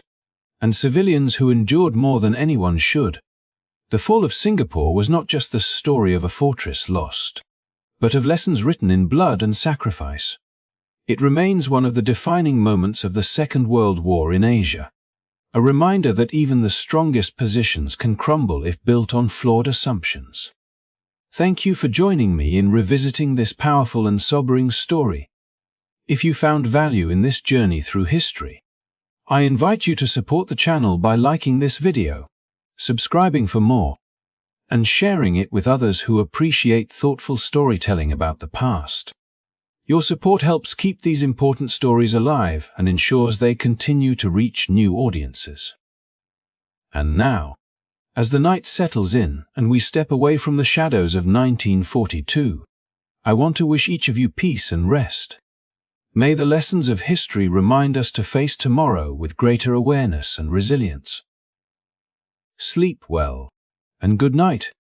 S1: and civilians who endured more than anyone should. The fall of Singapore was not just the story of a fortress lost, but of lessons written in blood and sacrifice. It remains one of the defining moments of the Second World War in Asia, a reminder that even the strongest positions can crumble if built on flawed assumptions. Thank you for joining me in revisiting this powerful and sobering story. If you found value in this journey through history, I invite you to support the channel by liking this video, subscribing for more, and sharing it with others who appreciate thoughtful storytelling about the past. Your support helps keep these important stories alive and ensures they continue to reach new audiences. And now, as the night settles in and we step away from the shadows of 1942, I want to wish each of you peace and rest. May the lessons of history remind us to face tomorrow with greater awareness and resilience. Sleep well, and good night.